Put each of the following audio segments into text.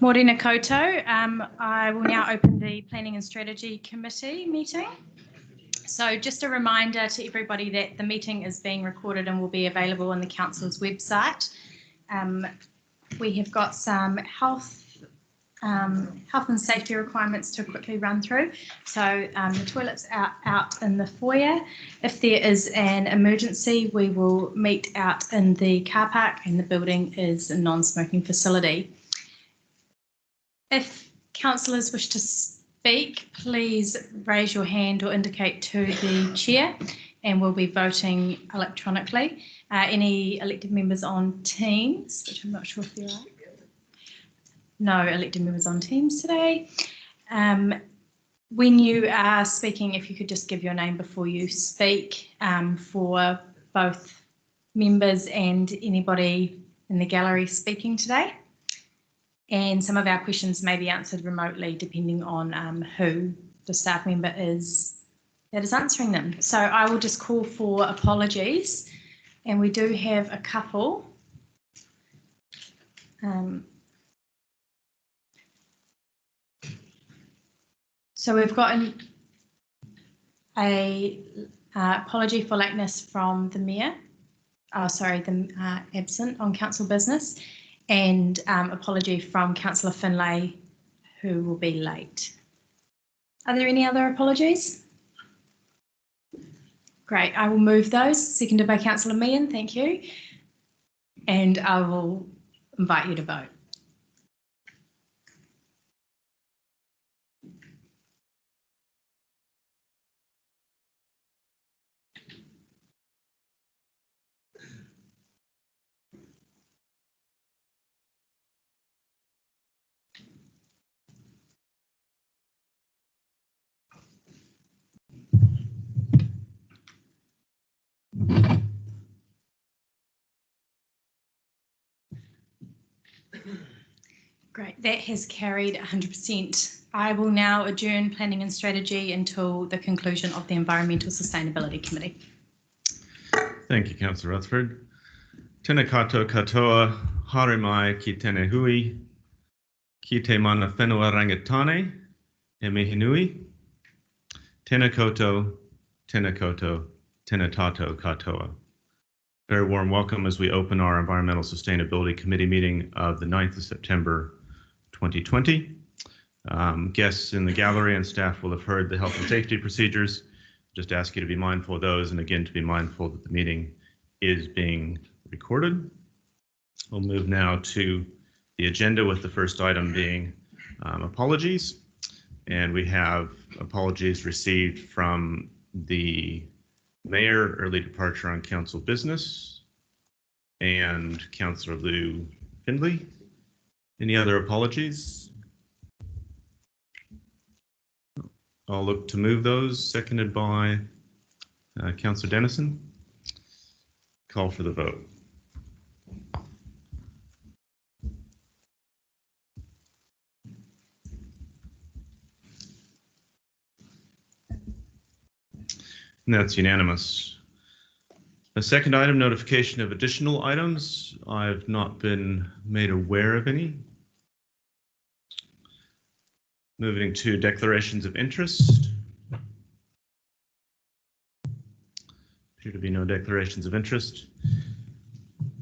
Morena koutou. I will now open the Planning and Strategy Committee meeting. So just a reminder to everybody that the meeting is being recorded and will be available on the Council's website. We have got some health and safety requirements to quickly run through. So the toilets are out in the foyer. If there is an emergency, we will meet out in the car park, and the building is a non-smoking facility. If councillors wish to speak, please raise your hand or indicate to the chair, and we'll be voting electronically. Any elected members on Teams, which I'm not sure if there are. No elected members on Teams today. When you are speaking, if you could just give your name before you speak, for both members and anybody in the gallery speaking today. And some of our questions may be answered remotely depending on who the staff member is that is answering them. So I will just call for apologies, and we do have a couple. So we've got a apology for lateness from the Mayor, the absent on Council business, and apology from Councillor Finlay, who will be late. Are there any other apologies? Great, I will move those, seconded by Councillor Meehan, thank you. And I will invite you to vote. Great, that has carried 100%. I will now adjourn Planning and Strategy until the conclusion of the Environmental Sustainability Committee. Thank you, Councillor Rutherford. Tēnā koutou katoa, haere mai ki tēnei hui, ki te mana whenua rangatane, e mihi nui. Tēnā koutou, tēnā koutou, tēnā tātou katoa. Very warm welcome as we open our Environmental Sustainability Committee meeting of the 9th of September 2020. Guests in the gallery and staff will have heard the health and safety procedures. Just ask you to be mindful of those, and again to be mindful that the meeting is being recorded. We'll move now to the agenda, with the first item being apologies. And we have apologies received from the Mayor, early departure on Council business, and Councillor Lou Findlay. Any other apologies? I'll look to move those, seconded by Councillor Dennison. Call for the vote. And that's unanimous. A second item, notification of additional items. I've not been made aware of any. Moving to declarations of interest. Appear to be no declarations of interest.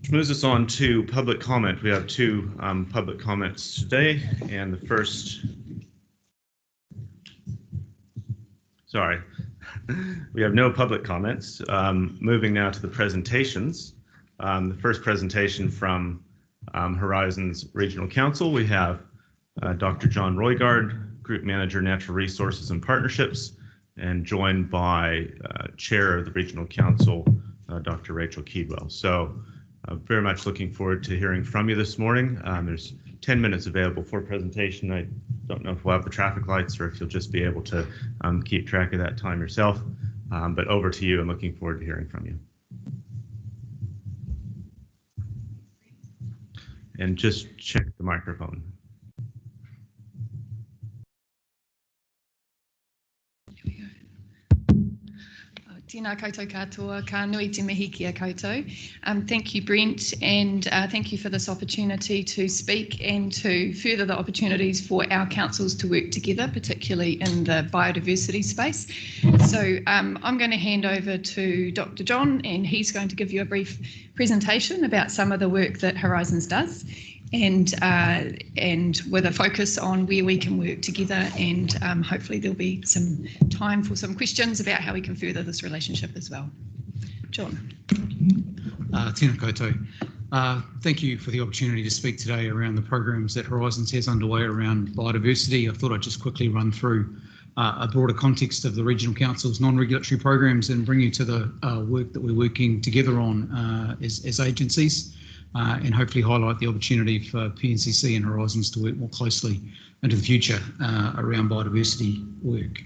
Which moves us on to public comment. We have two public comments today, and the first, sorry, we have no public comments. Moving now to the presentations. The first presentation from Horizons Regional Council, we have Dr. John Roygard, Group Manager, Natural Resources and Partnerships, and joined by Chair of the Regional Council, Dr. Rachel Keedwell. So very much looking forward to hearing from you this morning. There's 10 minutes available for presentation. I don't know if we'll have the traffic lights or if you'll just be able to keep track of that time yourself. But over to you, and looking forward to hearing from you. and just check the microphone. Tēnā koutou katoa, ka nui te mihi kia koutou. Thank you, Brent, and thank you for this opportunity to speak and to further the opportunities for our councils to work together, particularly in the biodiversity space. So I'm going to hand over to Dr. John, and he's going to give you a brief presentation about some of the work that Horizons does, and with a focus on where we can work together, and hopefully there'll be some time for some questions about how we can further this relationship as well. John. Tēnā koutou. Thank you for the opportunity to speak today around the programs that Horizons has underway around biodiversity. I thought I'd just quickly run through a broader context of the Regional Council's non-regulatory programs and bring you to the work that we're working together on as agencies. And hopefully highlight the opportunity for Pncc and Horizons to work more closely into the future around biodiversity work.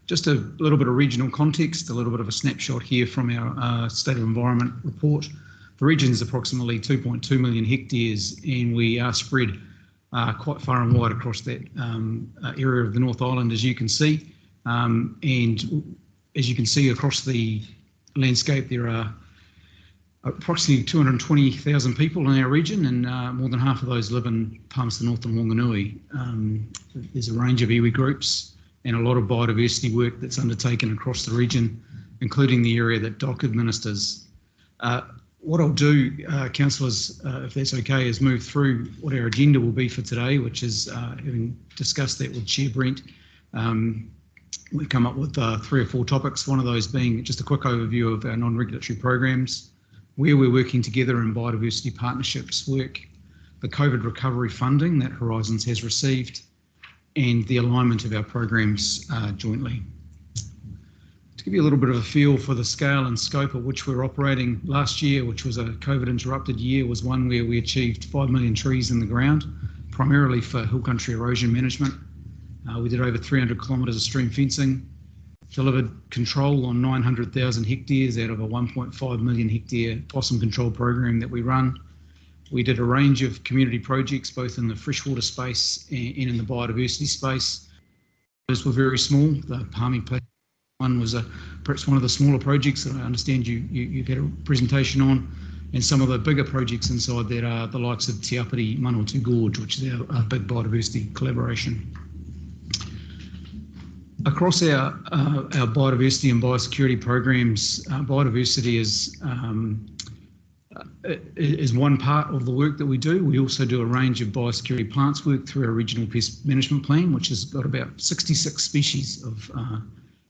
Just a little bit of regional context, a little bit of a snapshot here from our State of Environment report. The region is approximately 2.2 million hectares, and we are spread quite far and wide across that area of the North Island, as you can see. And as you can see across the landscape, there are approximately 220,000 people in our region, and more than half of those live in Palmerston North and Wanganui. There's a range of iwi groups and a lot of biodiversity work that's undertaken across the region, including the area that DOC administers. What I'll do, councillors, if that's okay, is move through what our agenda will be for today, which is, having discussed that with Chair Brent, we've come up with 3 or 4 topics, one of those being just a quick overview of our non-regulatory programs, where we're working together in biodiversity partnerships work, the COVID recovery funding that Horizons has received, and the alignment of our programs jointly. To give you a little bit of a feel for the scale and scope at which we're operating, last year, which was a COVID interrupted year, was one where we achieved 5 million trees in the ground, primarily for hill country erosion management. We did over 300 kilometres of stream fencing, delivered control on 900,000 hectares out of a 1.5 million hectare possum control program that we run. We did a range of community projects, both in the freshwater space and in the biodiversity space. Those were very small. The Palmy one was perhaps one of the smaller projects that I understand you had a presentation on, and some of the bigger projects inside that are the likes of Te Apiti Manawatu Gorge, which is our big biodiversity collaboration. Across our biodiversity and biosecurity programs, biodiversity is one part of the work that we do. We also do a range of biosecurity plants work through our regional pest management plan, which has got about 66 species of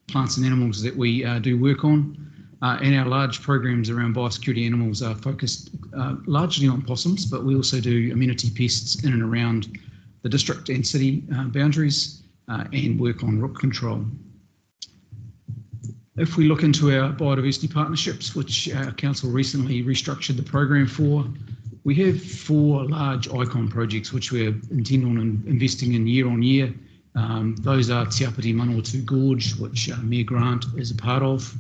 plants and animals that we do work on. And our large programs around biosecurity animals are focused largely on possums, but we also do amenity pests in and around the district and city boundaries, and work on root control. If we look into our biodiversity partnerships, which our council recently restructured the program for, we have 4 large icon projects which we're intent on investing in year on year. Those are Te Apiti Manawatu Gorge, which Mayor Grant is a part of,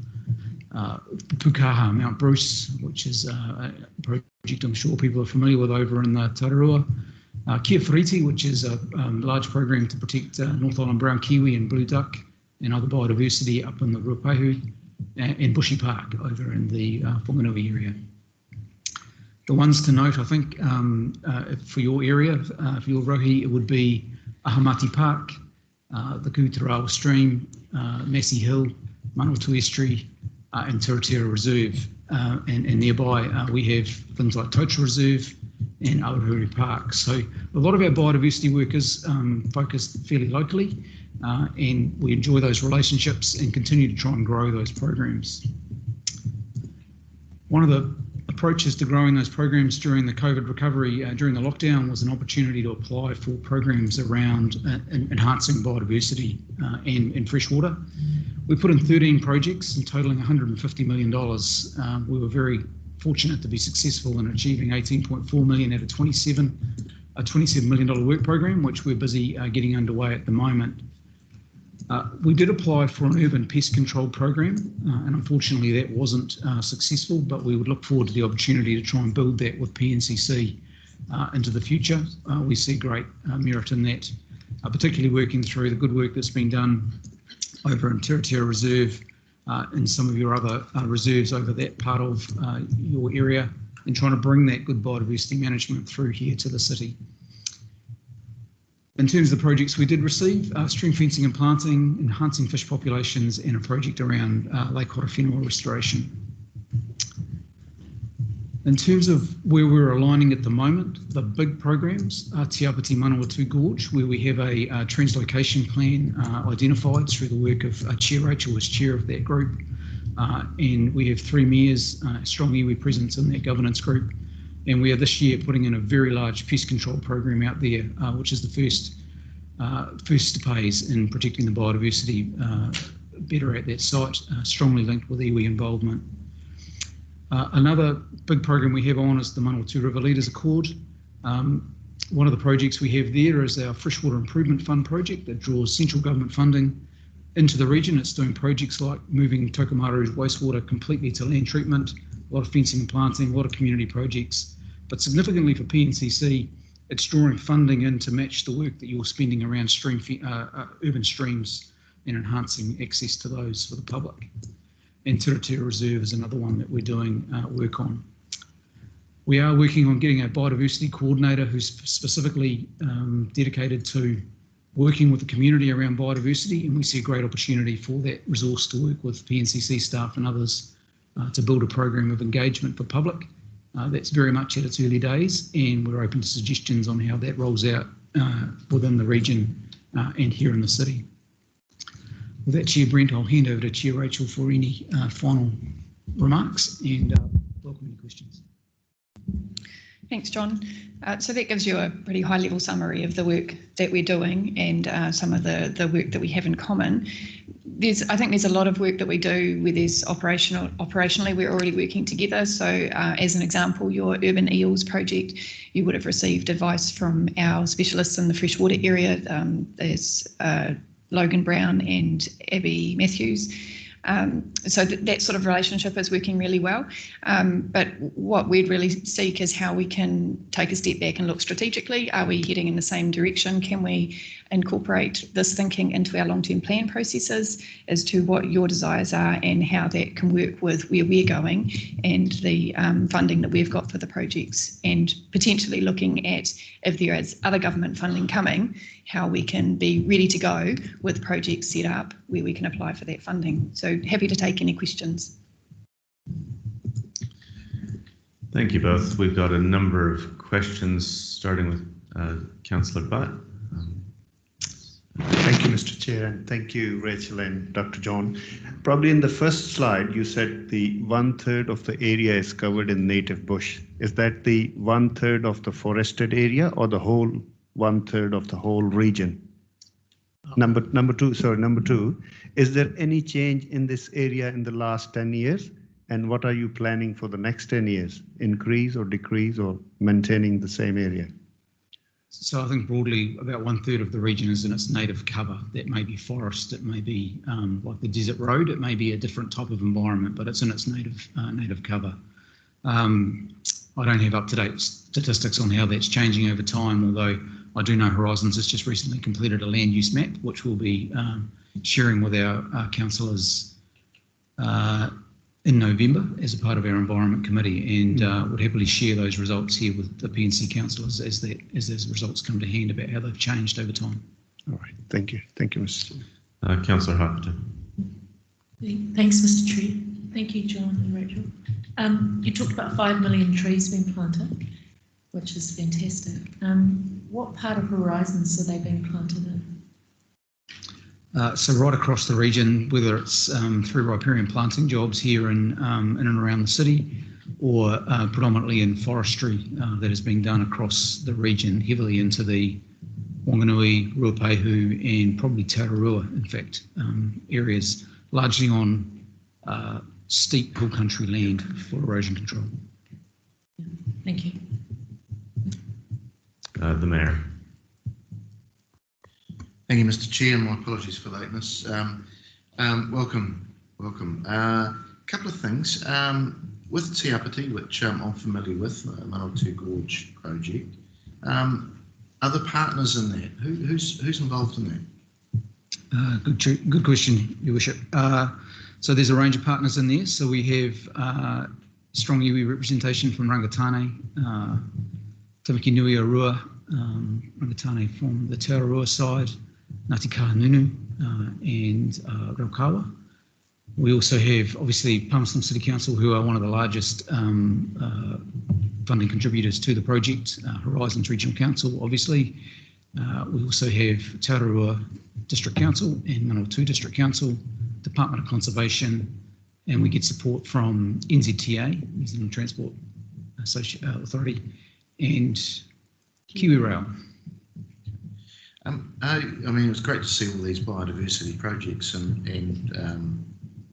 Pukaha Mount Bruce, which is a project I'm sure people are familiar with over in the Tararua, Kia Whariti, which is a large program to protect North Island brown kiwi and blue duck and other biodiversity up in the Ruapehu, and Bushy Park over in the Whanganui area. The ones to note, I think, for your area, for your rohi, it would be Ahamati Park, the Kutarawa Stream, Massey Hill, Manawatu Estuary, and Tiratira Reserve. And nearby we have things like Tocha Reserve and Aotearoa Park. So a lot of our biodiversity work is focused fairly locally, and we enjoy those relationships and continue to try and grow those programs. One of the approaches to growing those programs during the COVID recovery, during the lockdown, was an opportunity to apply for programs around enhancing biodiversity and freshwater. We put in 13 projects and totaling $150 million. We were very fortunate to be successful in achieving 18.4 million out of a $27 million work program, which we're busy getting underway at the moment. We did apply for an urban pest control program, and unfortunately that wasn't successful, but we would look forward to the opportunity to try and build that with Pncc into the future. We see great merit in that, particularly working through the good work that's been done over in Tiratea Reserve and some of your other reserves over that part of your area, and trying to bring that good biodiversity management through here to the city. In terms of the projects we did receive, stream fencing and planting, enhancing fish populations, and a project around lake horowhenua restoration. In terms of where we're aligning at the moment, the big programs are Te Apiti Manawatu Gorge, where we have a translocation plan identified through the work of Chair Rachel as chair of that group. And we have 3 mayors, strong iwi presence in that governance group. And we are this year putting in a very large pest control program out there, which is the first phase in protecting the biodiversity better at that site, strongly linked with iwi involvement. Another big program we have on is the Manawatu River Leaders Accord. One of the projects we have there is our Freshwater Improvement Fund project that draws central government funding into the region. It's doing projects like moving Tokomaru's wastewater completely to land treatment, a lot of fencing and planting, a lot of community projects. But significantly for Pncc, it's drawing funding in to match the work that you're spending around urban streams and enhancing access to those for the public. And Tiratea Reserve is another one that we're doing work on. We are working on getting a biodiversity coordinator who's specifically dedicated to working with the community around biodiversity, and we see a great opportunity for that resource to work with Pncc staff and others to build a program of engagement for public. That's very much at its early days, and we're open to suggestions on how that rolls out within the region and here in the city. With that, Chair Brent, I'll hand over to Chair Rachel for any final remarks and welcome any questions. Thanks, John. So that gives you a pretty high-level summary of the work that we're doing and some of the work that we have in common. I think there's a lot of work that we do where there's operationally we're already working together. So as an example, your urban eels project, you would have received advice from our specialists in the freshwater area. There's Logan Brown and Abby Matthews. So that sort of relationship is working really well. But what we'd really seek is how we can take a step back and look strategically. Are we heading in the same direction? Can we incorporate this thinking into our long-term plan processes as to what your desires are and how that can work with where we're going and the funding that we've got for the projects, and potentially looking at if there is other government funding coming, how we can be ready to go with projects set up where we can apply for that funding. So happy to take any questions. Thank you both. We've got a number of questions, starting with Councillor Butt. Thank you, Mr. Chair, and thank you, Rachel and Dr. John. Probably in the first slide, you said the 1/3 of the area is covered in native bush. Is that the 1/3 of the forested area or the whole 1/3 of the whole region? Number two, is there any change in this area in the last 10 years? And what are you planning for the next 10 years? Increase or decrease or maintaining the same area? So I think broadly about 1/3 of the region is in its native cover. That may be forest, it may be like the desert road, it may be a different type of environment, but it's in its native cover. I don't have up-to-date statistics on how that's changing over time, although I do know Horizons has just recently completed a land use map, which we'll be sharing with our councillors in November as a part of our Environment Committee, and would happily share those results here with the PNC councillors as those results come to hand about how they've changed over time. All right, thank you. Thank you, Mr. Chair. Councillor Harpenden. Thanks, Mr. Chair. Thank you, John and Rachel. You talked about 5 million trees being planted, which is fantastic. What part of Horizons are they being planted in? So right across the region, whether it's through riparian planting jobs here in and around the city, or predominantly in forestry that is being done across the region, heavily into the Wanganui, Ruapehu and probably Tararua, in fact, areas, largely on steep hill country land for erosion control. Thank you. The Mayor. Thank you, Mr. Chair, and my apologies for lateness. Welcome. Couple of things. with Te Apiti, which I'm familiar with, the Manawatu Gorge project, are there partners in that? Who's involved in that? Good question, Your Worship. So there's a range of partners in there. So we have strong iwi representation from Rangatane, Tamaki Nui Arua, Rangatane from the Tararua side, Ngāti Kahanunu, and Raukawa. We also have, obviously, Palmerston City Council, who are one of the largest funding contributors to the project, Horizons Regional Council, obviously. We also have Tararua District Council and Manawatu District Council, Department of Conservation, and we get support from NZTA, New Zealand Transport Authority, and Kiwi Rail. I mean, it was great to see all these biodiversity projects and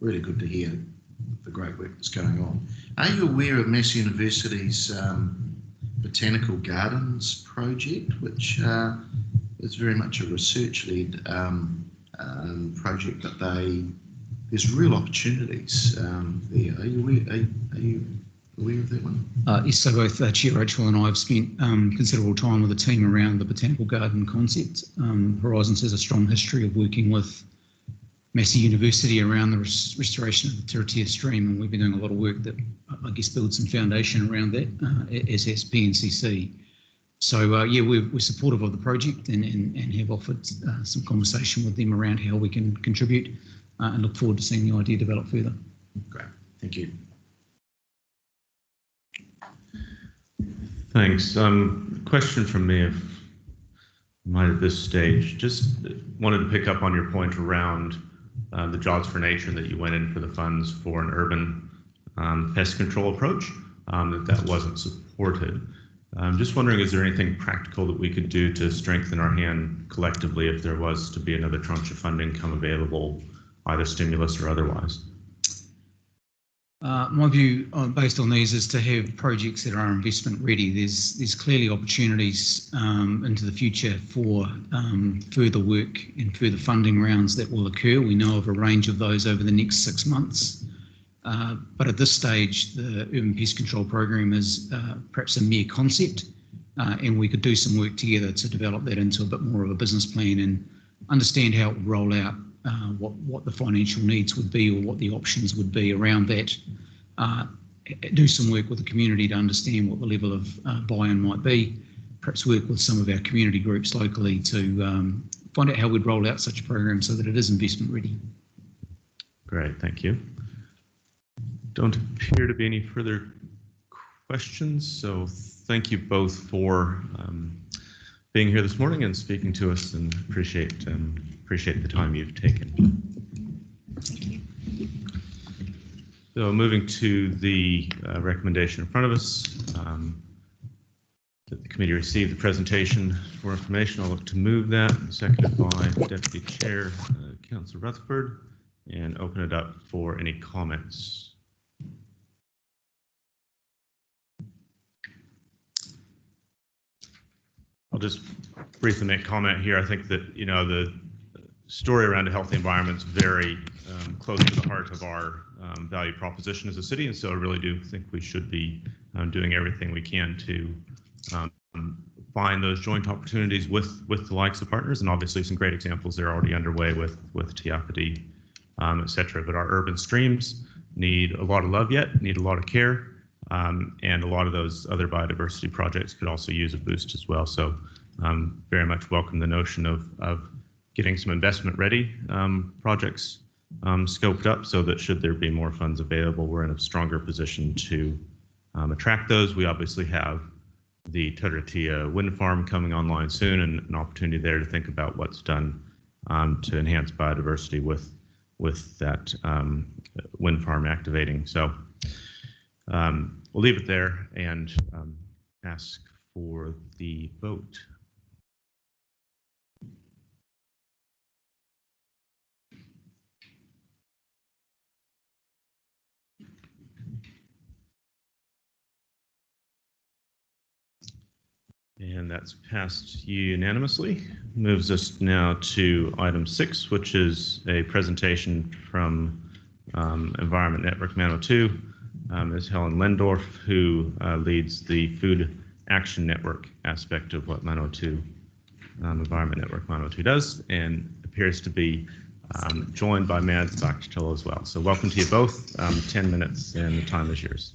really good to hear the great work that's going on. Are you aware of Mass University's Botanical Gardens project, which is very much a research-led project, but there's real opportunities there. Are you aware of that one? Yes, so both Chair Rachel and I have spent considerable time with the team around the Botanical Garden concept. Horizons has a strong history of working with Massey University around the restoration of the Tiratea stream, and we've been doing a lot of work that I guess builds some foundation around that, as has Pncc. So yeah, we're supportive of the project and have offered some conversation with them around how we can contribute, and look forward to seeing the idea develop further. Great, thank you. Thanks. Question from me, if I might at this stage. Just wanted to pick up on your point around the Jobs for Nature, that you went in for the funds for an urban pest control approach, that wasn't supported. Just wondering, is there anything practical that we could do to strengthen our hand collectively if there was to be another tranche of funding come available, either stimulus or otherwise? My view, based on these, is to have projects that are investment ready. There's clearly opportunities into the future for further work and further funding rounds that will occur. We know of a range of those over the next 6 months. But at this stage, the Urban Pest Control Program is perhaps a mere concept, and we could do some work together to develop that into a bit more of a business plan and understand how it would roll out, what the financial needs would be or what the options would be around that. Do some work with the community to understand what the level of buy-in might be, perhaps work with some of our community groups locally to find out how we'd roll out such a program so that it is investment ready. Great, thank you. Don't appear to be any further questions, so thank you both for being here this morning and speaking to us, and appreciate the time you've taken. Thank you. So moving to the recommendation in front of us, that the committee receive the presentation for information. I'll look to move that, seconded by Deputy Chair Councillor Rutherford, and open it up for any comments. I'll just briefly make comment here. I think that, you know, the story around a healthy environment is very close to the heart of our value proposition as a city, and so I really do think we should be doing everything we can to find those joint opportunities with the likes of partners, and obviously some great examples that are already underway with Te Apiti, etc. But our urban streams need a lot of love yet, need a lot of care. And a lot of those other biodiversity projects could also use a boost as well. So very much welcome the notion of getting some investment ready projects scoped up, so that should there be more funds available, we're in a stronger position to attract those. We obviously have the Tiratea wind farm coming online soon, and an opportunity there to think about what's done to enhance biodiversity with that wind farm activating. So we'll leave it there and ask for the vote. And that's passed unanimously. Moves us now to item 6, which is a presentation from Environment Network Manawatu is Helen Lindorf, who leads the Food Action Network aspect of what Manawatu, Environment Network Manawatu does, and appears to be joined by Mads Bachtel as well. So welcome to you both. 10 minutes and the time is yours.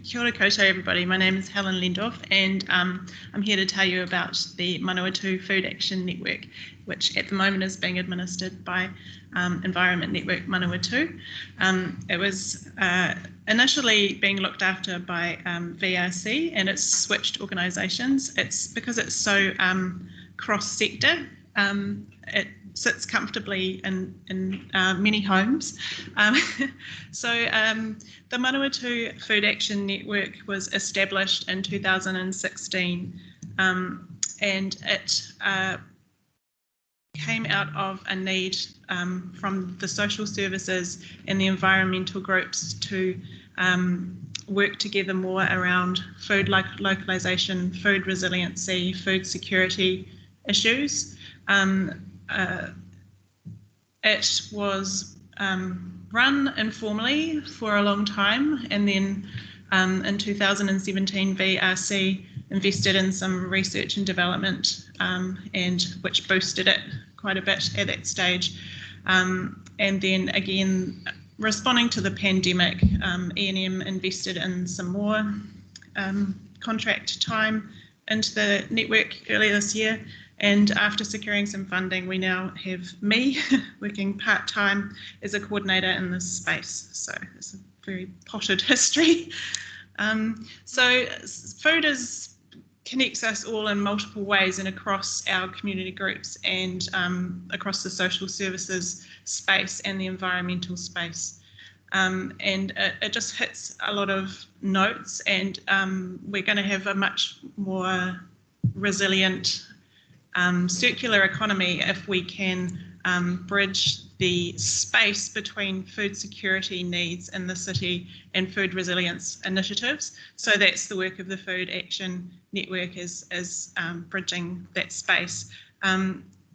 Kia ora koutou everybody, my name is Helen Lindorf and I'm here to tell you about the Manawatu Food Action Network, which at the moment is being administered by Environment Network Manawatu. It was initially being looked after by VRC and it's switched organisations. It's because it's so cross-sector, it sits comfortably in many homes. So the Manawatu Food Action Network was established in 2016 and it came out of a need from the social services and the environmental groups to work together more around food localisation, food resiliency, food security issues. It was run informally for a long time, and then in 2017 VRC invested in some research and development, and which boosted it quite a bit at that stage. And then again, responding to the pandemic, E&M invested in some more contract time into the network earlier this year. And after securing some funding, we now have me working part-time as a coordinator in this space. So it's a very potted history. So food connects us all in multiple ways and across our community groups and across the social services space and the environmental space. And it just hits a lot of notes, and we're going to have a much more resilient circular economy if we can bridge the space between food security needs in the city and food resilience initiatives. So that's the work of the Food Action Network, is bridging that space.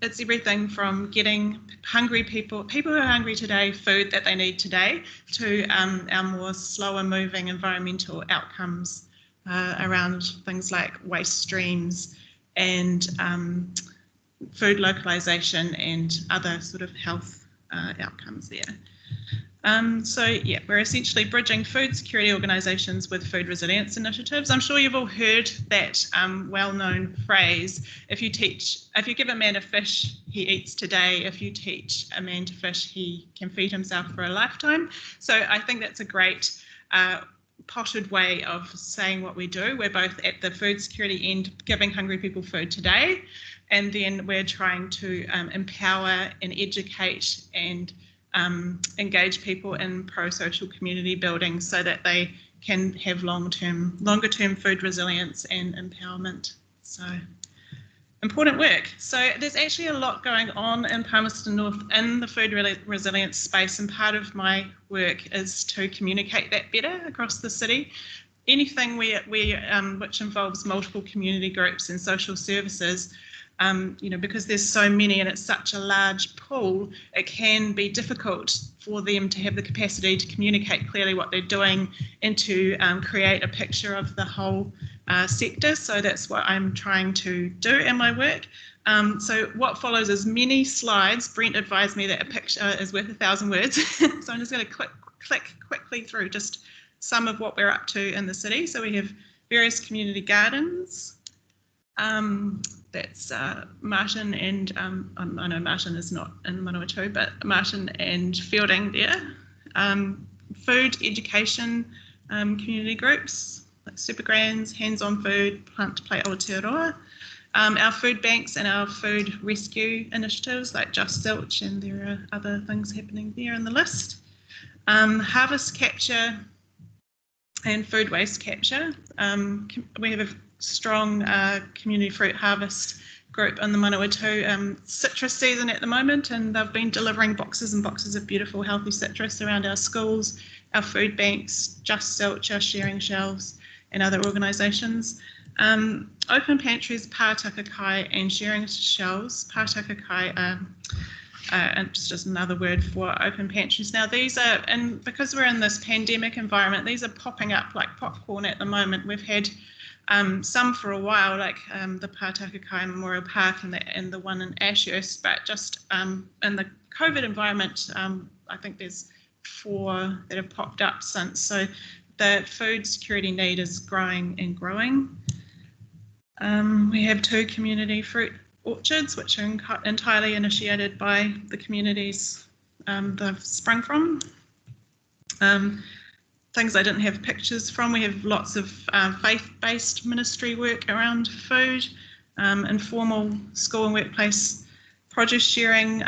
It's everything from getting hungry people who are hungry today, food that they need today, to our more slower moving environmental outcomes around things like waste streams and food localisation and other sort of health outcomes there. So yeah, we're essentially bridging food security organisations with food resilience initiatives. I'm sure you've all heard that well-known phrase, if you give a man a fish, he eats today. If you teach a man to fish, he can feed himself for a lifetime. So I think that's a great potted way of saying what we do. We're both at the food security end, giving hungry people food today, and then we're trying to empower and educate and engage people in pro-social community building so that they can have longer term food resilience and empowerment. So important work. So there's actually a lot going on in Palmerston North in the food resilience space, and part of my work is to communicate that better across the city. Anything which involves multiple community groups and social services, because there's so many and it's such a large pool, it can be difficult for them to have the capacity to communicate clearly what they're doing and to create a picture of the whole sector. So that's what I'm trying to do in my work. So what follows is many slides. Brent advised me that a picture is worth 1,000 words. So I'm just going to click quickly through just some of what we're up to in the city. So we have various community gardens. That's Martin and, I know Martin is not in Manawatu, but Martin and Fielding there. Food education community groups, like Super Grands, Hands-on Food, Plant to Plate Aotearoa. Our food banks and our food rescue initiatives like Just Zilch, and there are other things happening there in the list. Harvest capture, and food waste capture. We have a strong community fruit harvest group in the Manawatu citrus season at the moment, and they've been delivering boxes and boxes of beautiful healthy citrus around our schools, our food banks, Just Silch, our sharing shelves, and other organisations. Open pantries, pātaka kai, and sharing shelves. Pātaka kai and it's just another word for open pantries. Now these are, and because we're in this pandemic environment, these are popping up like popcorn at the moment. We've had some for a while, like the Pātaka Kai Memorial Park and the one in Ashurst, but just in the COVID environment, I think there's 4 that have popped up since. So the food security need is growing and growing. We have 2 community fruit orchards, which are entirely initiated by the communities they've sprung from. Things I didn't have pictures from. We have lots of faith-based ministry work around food, informal school and workplace produce sharing,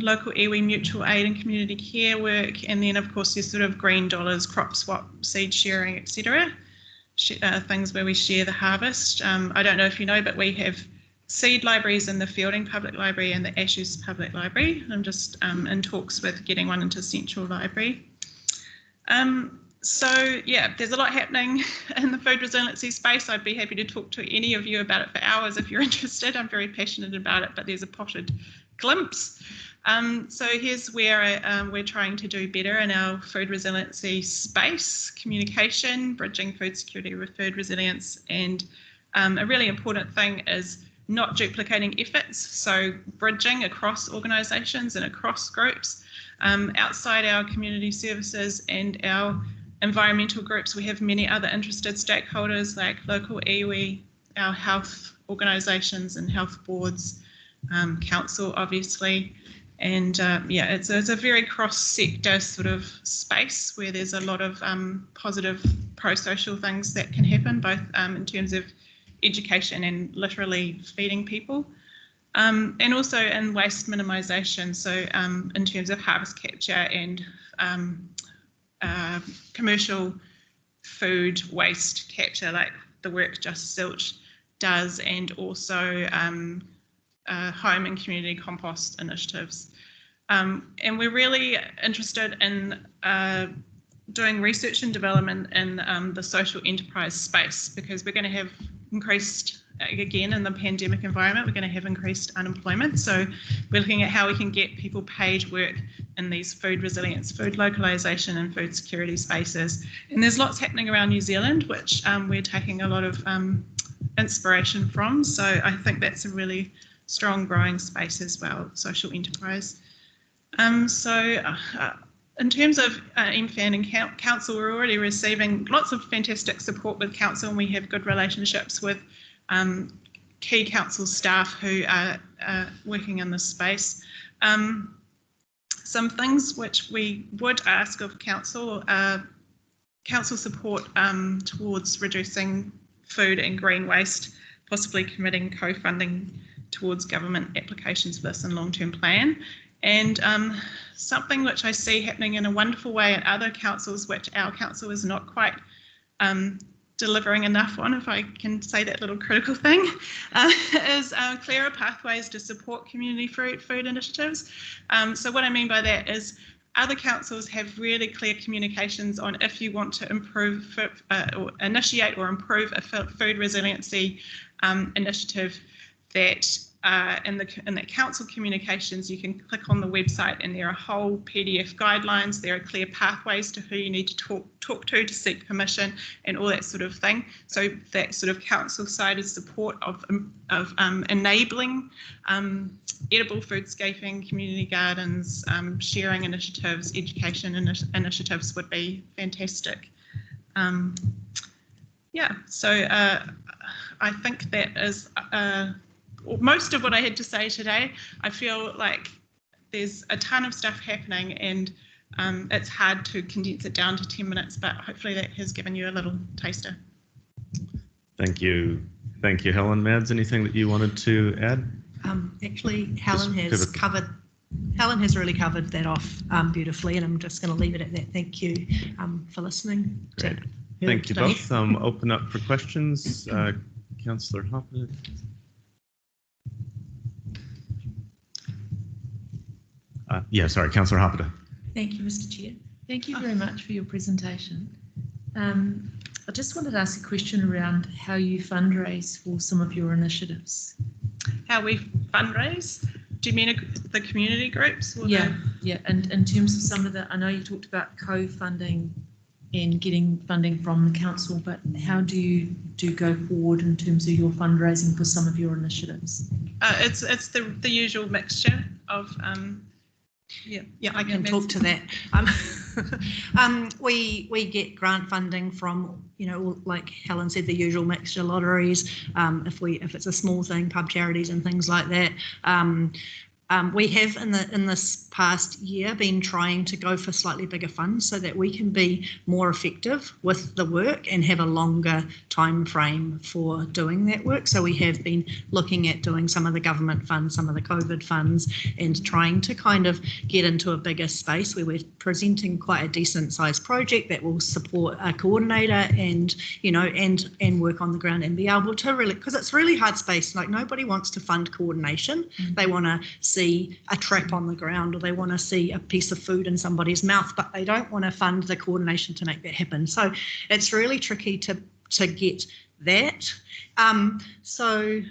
local iwi mutual aid and community care work, and then of course your sort of green dollars, crop swap, seed sharing, etc. Things where we share the harvest. I don't know if you know, but we have seed libraries in the Fielding Public Library and the Ashurst Public Library. I'm just in talks with getting one into Central Library. So yeah, there's a lot happening in the food resiliency space. I'd be happy to talk to any of you about it for hours if you're interested. I'm very passionate about it, but there's a potted glimpse. So here's where we're trying to do better in our food resiliency space: communication, bridging food security with food resilience, and a really important thing is not duplicating efforts, so bridging across organisations and across groups. Outside our community services and our environmental groups, we have many other interested stakeholders like local iwi, our health organisations and health boards, council obviously, and yeah, it's a very cross-sector sort of space where there's a lot of positive pro-social things that can happen, both in terms of education and literally feeding people, and also in waste minimisation, so in terms of harvest capture and commercial food waste capture, like the work Just Silch does, and also home and community compost initiatives. And we're really interested in doing research and development in the social enterprise space, because we're going to have increased, again in the pandemic environment, we're going to have increased unemployment. So we're looking at how we can get people paid work in these food resilience, food localisation and food security spaces. And there's lots happening around New Zealand, which we're taking a lot of inspiration from. So I think that's a really strong growing space as well, social enterprise. In terms of MFAN and council, we're already receiving lots of fantastic support with council, and we have good relationships with key council staff who are working in this space. Some things which we would ask of council are council support towards reducing food and green waste, possibly committing co-funding towards government applications for this and long-term plan. And something which I see happening in a wonderful way at other councils, which our council is not quite delivering enough on, if I can say that little critical thing, is clearer pathways to support community food initiatives. So what I mean by that is other councils have really clear communications on if you want to improve or initiate or improve a food resiliency initiative, that in the council communications, you can click on the website and there are whole PDF guidelines. There are clear pathways to who you need to talk to seek permission and all that sort of thing. So that sort of council-sided support of enabling edible foodscaping, community gardens, sharing initiatives, education initiatives would be fantastic. Yeah, so I think that is most of what I had to say today. I feel like there's a ton of stuff happening, and it's hard to condense it down to 10 minutes, but hopefully that has given you a little taster. Thank you. Thank you, Helen. Mads, anything that you wanted to add? Actually, Helen has really covered that off beautifully, and I'm just going to leave it at that. Thank you for listening. Great. Thank you both. Open up for questions. Councillor Hoppert. Sorry, Councillor Hoppert. Thank you, Mr. Chair. Thank you very much for your presentation. I just wanted to ask a question around how you fundraise for some of your initiatives. How we fundraise? Do you mean the community groups? Or yeah, and in terms of some of the, I know you talked about co-funding and getting funding from the council, but how do you go forward in terms of your fundraising for some of your initiatives? It's the usual mixture of Yeah, I can talk to that. We get grant funding from, like Helen said, the usual mixture, lotteries. If it's a small thing, pub charities and things like that. We have in this past year been trying to go for slightly bigger funds so that we can be more effective with the work and have a longer time frame for doing that work. So we have been looking at doing some of the government funds, some of the COVID funds, and trying to kind of get into a bigger space where we're presenting quite a decent sized project that will support a coordinator and work on the ground and be able to really, because it's really hard space. Like, nobody wants to fund coordination. They want to see a trap on the ground, or they want to see a piece of food in somebody's mouth, but they don't want to fund the coordination to make that happen. So it's really tricky to get that. So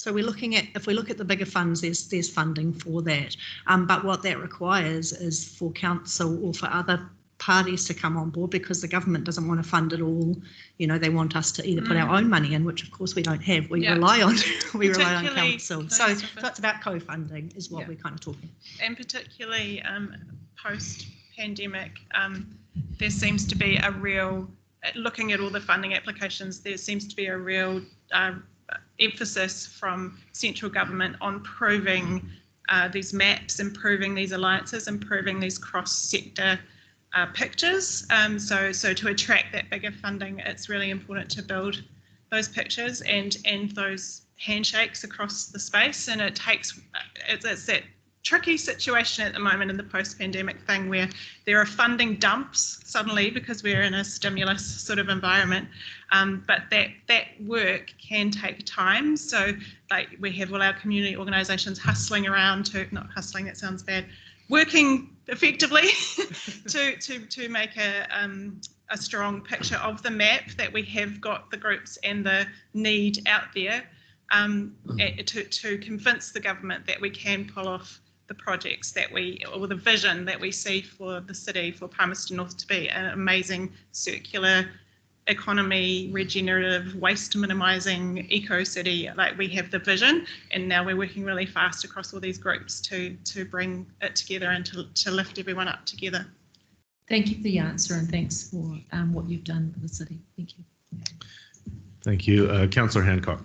we're looking at, if we look at the bigger funds, there's funding for that. But what that requires is for council or for other parties to come on board, because the government doesn't want to fund it all. They want us to either put our own money in, which of course we don't have. We rely on council. So it's about co-funding is what we're kind of talking. And particularly post-pandemic, there seems to be a real, looking at all the funding applications, there seems to be a real emphasis from central government on proving these maps, improving these alliances, improving these cross-sector pictures. So to attract that bigger funding, it's really important to build those pictures and those handshakes across the space. And it's that tricky situation at the moment in the post-pandemic thing where there are funding dumps suddenly because we're in a stimulus sort of environment, but that work can take time. So like we have all our community organisations hustling around not hustling, that sounds bad, working effectively to make a strong picture of the map, that we have got the groups and the need out there, to convince the government that we can pull off the projects or the vision that we see for the city, for Palmerston North to be an amazing circular economy, regenerative, waste minimising eco-city. Like, we have the vision, and now we're working really fast across all these groups to bring it together and to lift everyone up together. Thank you for the answer, and thanks for what you've done for the city. Thank you. Thank you. Councillor Hancock.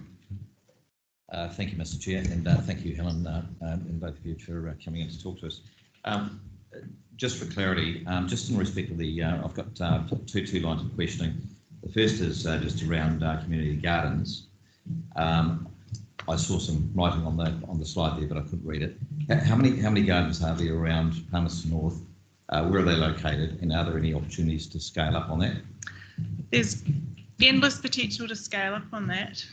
Thank you, Mr. Chair, and thank you, Helen, and both of you for coming in to talk to us. Just for clarity, just in respect of the, I've got two lines of questioning. The first is just around community gardens. I saw some writing on the slide there, but I couldn't read it. How many gardens are there around Palmerston North? Where are they located, and are there any opportunities to scale up on that? There's endless potential to scale up on that.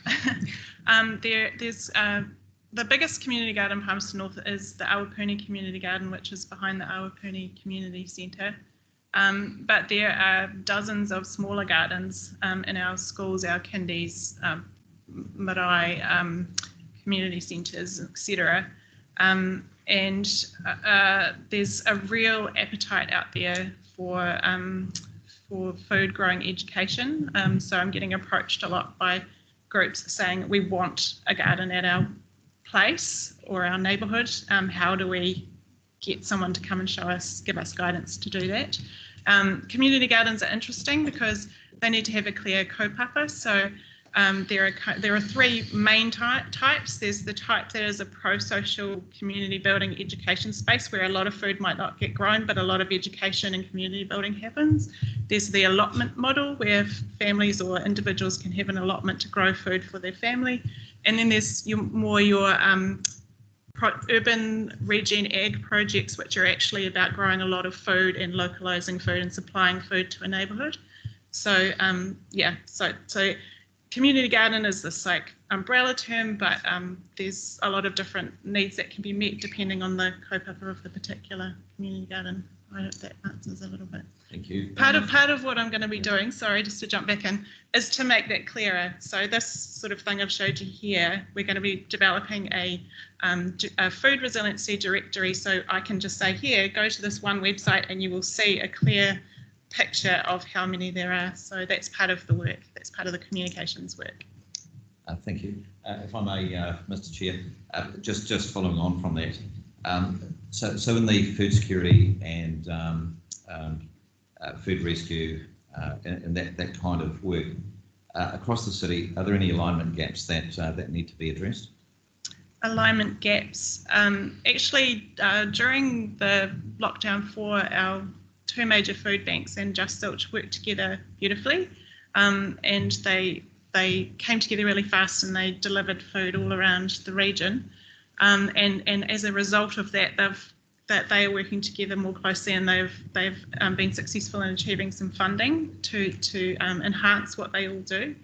There's the biggest community garden in Palmerston North is the Awapuni Community Garden, which is behind the Awapuni Community Centre. But there are dozens of smaller gardens in our schools, our kindies, marae, community centres, etc. And there's a real appetite out there for food growing education. So I'm getting approached a lot by groups saying, we want a garden at our place or our neighbourhood. How do we get someone to come and show us, give us guidance to do that? Community gardens are interesting because they need to have a clear kaupapa. So there are three main types. There's the type that is a pro-social community building education space where a lot of food might not get grown, but a lot of education and community building happens. There's the allotment model where families or individuals can have an allotment to grow food for their family. And then there's your urban regen ag projects, which are actually about growing a lot of food and localising food and supplying food to a neighbourhood. So yeah, so community garden is this like umbrella term, but there's a lot of different needs that can be met depending on the kaupapa of the particular community garden. I hope that answers a little bit. Thank you. Part of what I'm going to be doing, sorry, just to jump back in, is to make that clearer. So this sort of thing I've showed you here, we're going to be developing a food resiliency directory. So I can just say here, go to this one website and you will see a clear picture of how many there are. So that's part of the work. That's part of the communications work. Thank you. If I may, Mr. Chair, just following on from that. So in the food security and food rescue and that kind of work across the city, are there any alignment gaps that need to be addressed? Alignment gaps. Actually, during the lockdown 4, our 2 major food banks and Just Zilch worked together beautifully, and they came together really fast and they delivered food all around the region. And as a result of that, they are working together more closely, and they've been successful in achieving some funding to enhance what they all do.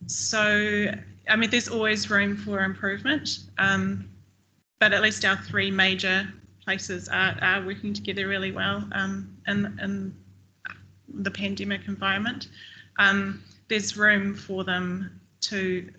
So, I mean, there's always room for improvement, but at least our 3 major places are working together really well in the pandemic environment. There's room for them to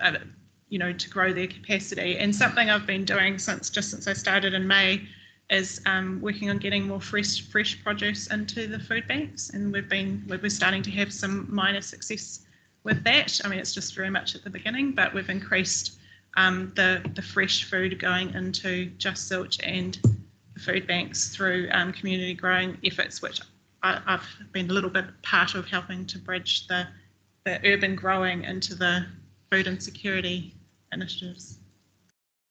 to grow their capacity. And something I've been doing since I started in May is working on getting more fresh produce into the food banks, and we're starting to have some minor success with that. I mean, it's just very much at the beginning, but we've increased the fresh food going into Just Zilch and the food banks through community growing efforts, which I've been a little bit part of helping to bridge the urban growing into the food and security initiatives.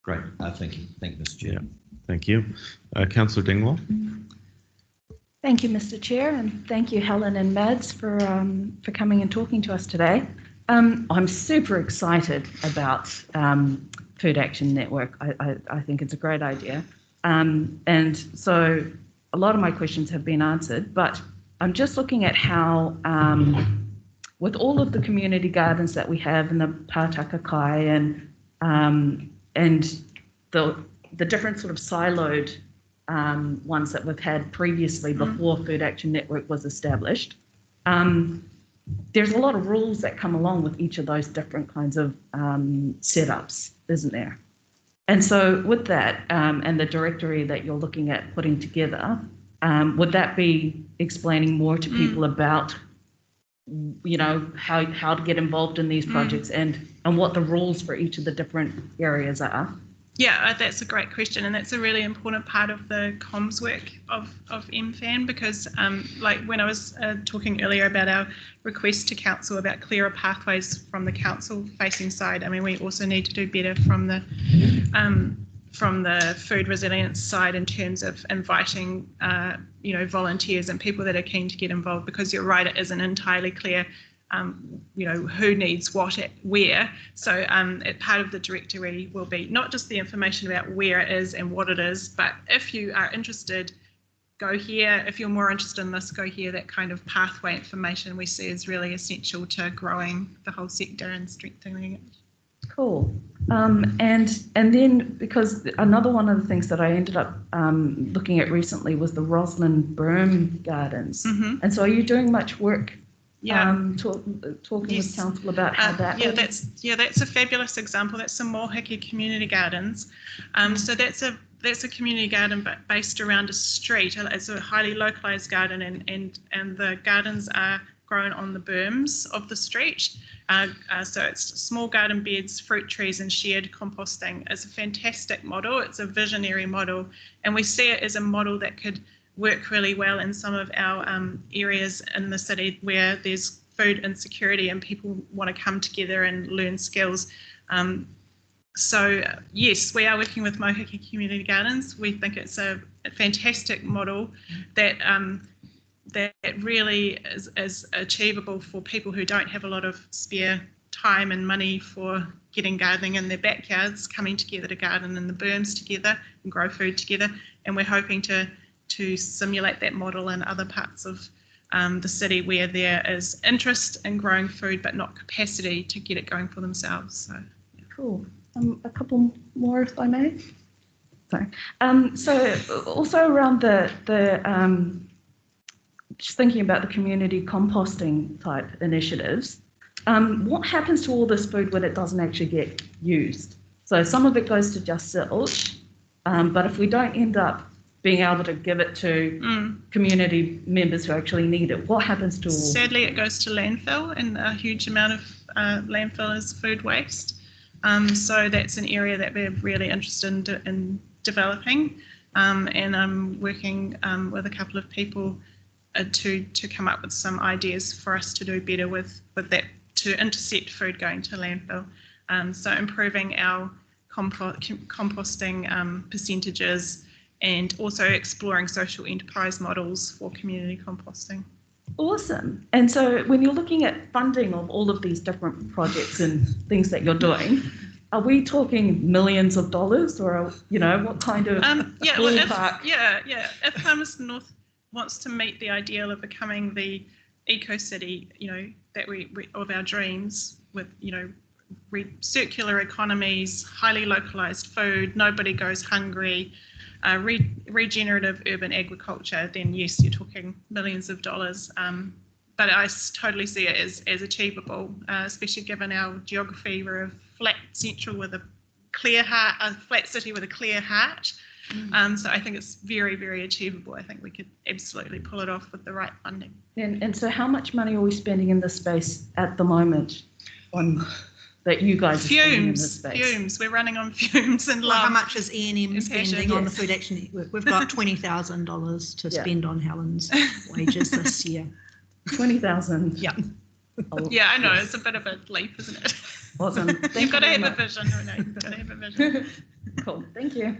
Great. Thank you. Thank you, Mr. Chair. Yeah, thank you. Councillor Dingwall. Thank you, Mr. Chair, and thank you, Helen and Mads, for coming and talking to us today. I'm super excited about Food Action Network. I think it's a great idea. And so a lot of my questions have been answered, but I'm just looking at how, with all of the community gardens that we have in the Pātaka Kai and the different sort of siloed ones that we've had previously before Food Action Network was established, there's a lot of rules that come along with each of those different kinds of setups, isn't there? And so with that and the directory that you're looking at putting together, would that be explaining more to people about how to get involved in these projects and what the rules for each of the different areas are? Yeah, that's a great question, and that's a really important part of the comms work of MFAN, because like when I was talking earlier about our request to council about clearer pathways from the council facing side, I mean, we also need to do better from the food resilience side in terms of inviting volunteers and people that are keen to get involved, because you're right, it isn't entirely clear who needs what where. So part of the directory will be not just the information about where it is and what it is, but if you are interested, go here. If you're more interested in this, go here. That kind of pathway information we see is really essential to growing the whole sector and strengthening it. Cool. And then, because another one of the things that I ended up looking at recently was the Rosalind Berm gardens. And so are you doing much work talking with council about how that that's a fabulous example. That's the Mohiki Community Gardens. So that's a community garden based around a street. It's a highly localized garden, and the gardens are grown on the berms of the street. So it's small garden beds, fruit trees, and shared composting. It's a fantastic model. It's a visionary model, and we see it as a model that could work really well in some of our areas in the city where there's food insecurity and people want to come together and learn skills. So yes, we are working with Mohiki Community Gardens. We think it's a fantastic model that really is achievable for people who don't have a lot of spare time and money for getting gardening in their backyards, coming together to garden in the berms together and grow food together. And we're hoping to simulate that model in other parts of the city where there is interest in growing food but not capacity to get it going for themselves. So, yeah. Cool. A couple more, if I may. Sorry. So also around the just thinking about the community composting type initiatives, what happens to all this food when it doesn't actually get used? So some of it goes to just silage, but if we don't end up being able to give it to community members who actually need it, what happens to all? Sadly, it goes to landfill, and a huge amount of landfill is food waste. So that's an area that we're really interested in developing, and I'm working with a couple of people to come up with some ideas for us to do better with that, to intercept food going to landfill. So improving our composting percentages, and also exploring social enterprise models for community composting. Awesome. And so when you're looking at funding of all of these different projects and things that you're doing, are we talking millions of dollars, or, you know, what kind of ballpark? If Palmerston North wants to meet the ideal of becoming the eco-city, you know, that we of our dreams, with, you know, circular economies, highly localized food, nobody goes hungry, regenerative urban agriculture, then yes, you're talking millions of dollars. But I totally see it as achievable, especially given our geography. We're a flat central with a clear heart, a flat city with a clear heart. So I think it's very, very achievable. I think we could absolutely pull it off with the right funding. And so how much money are we spending in this space at the moment on that you guys are spending in this space? Fumes. We're running on fumes and love. How much is E&M spending on the Food Action Network? We've got $20,000 to spend on Helen's wages this year. 20,000. Yeah. Yeah, I know. It's a bit of a leap, isn't it? Awesome. You've got to have a vision, Renee. You've got to have a vision. Cool. Thank you.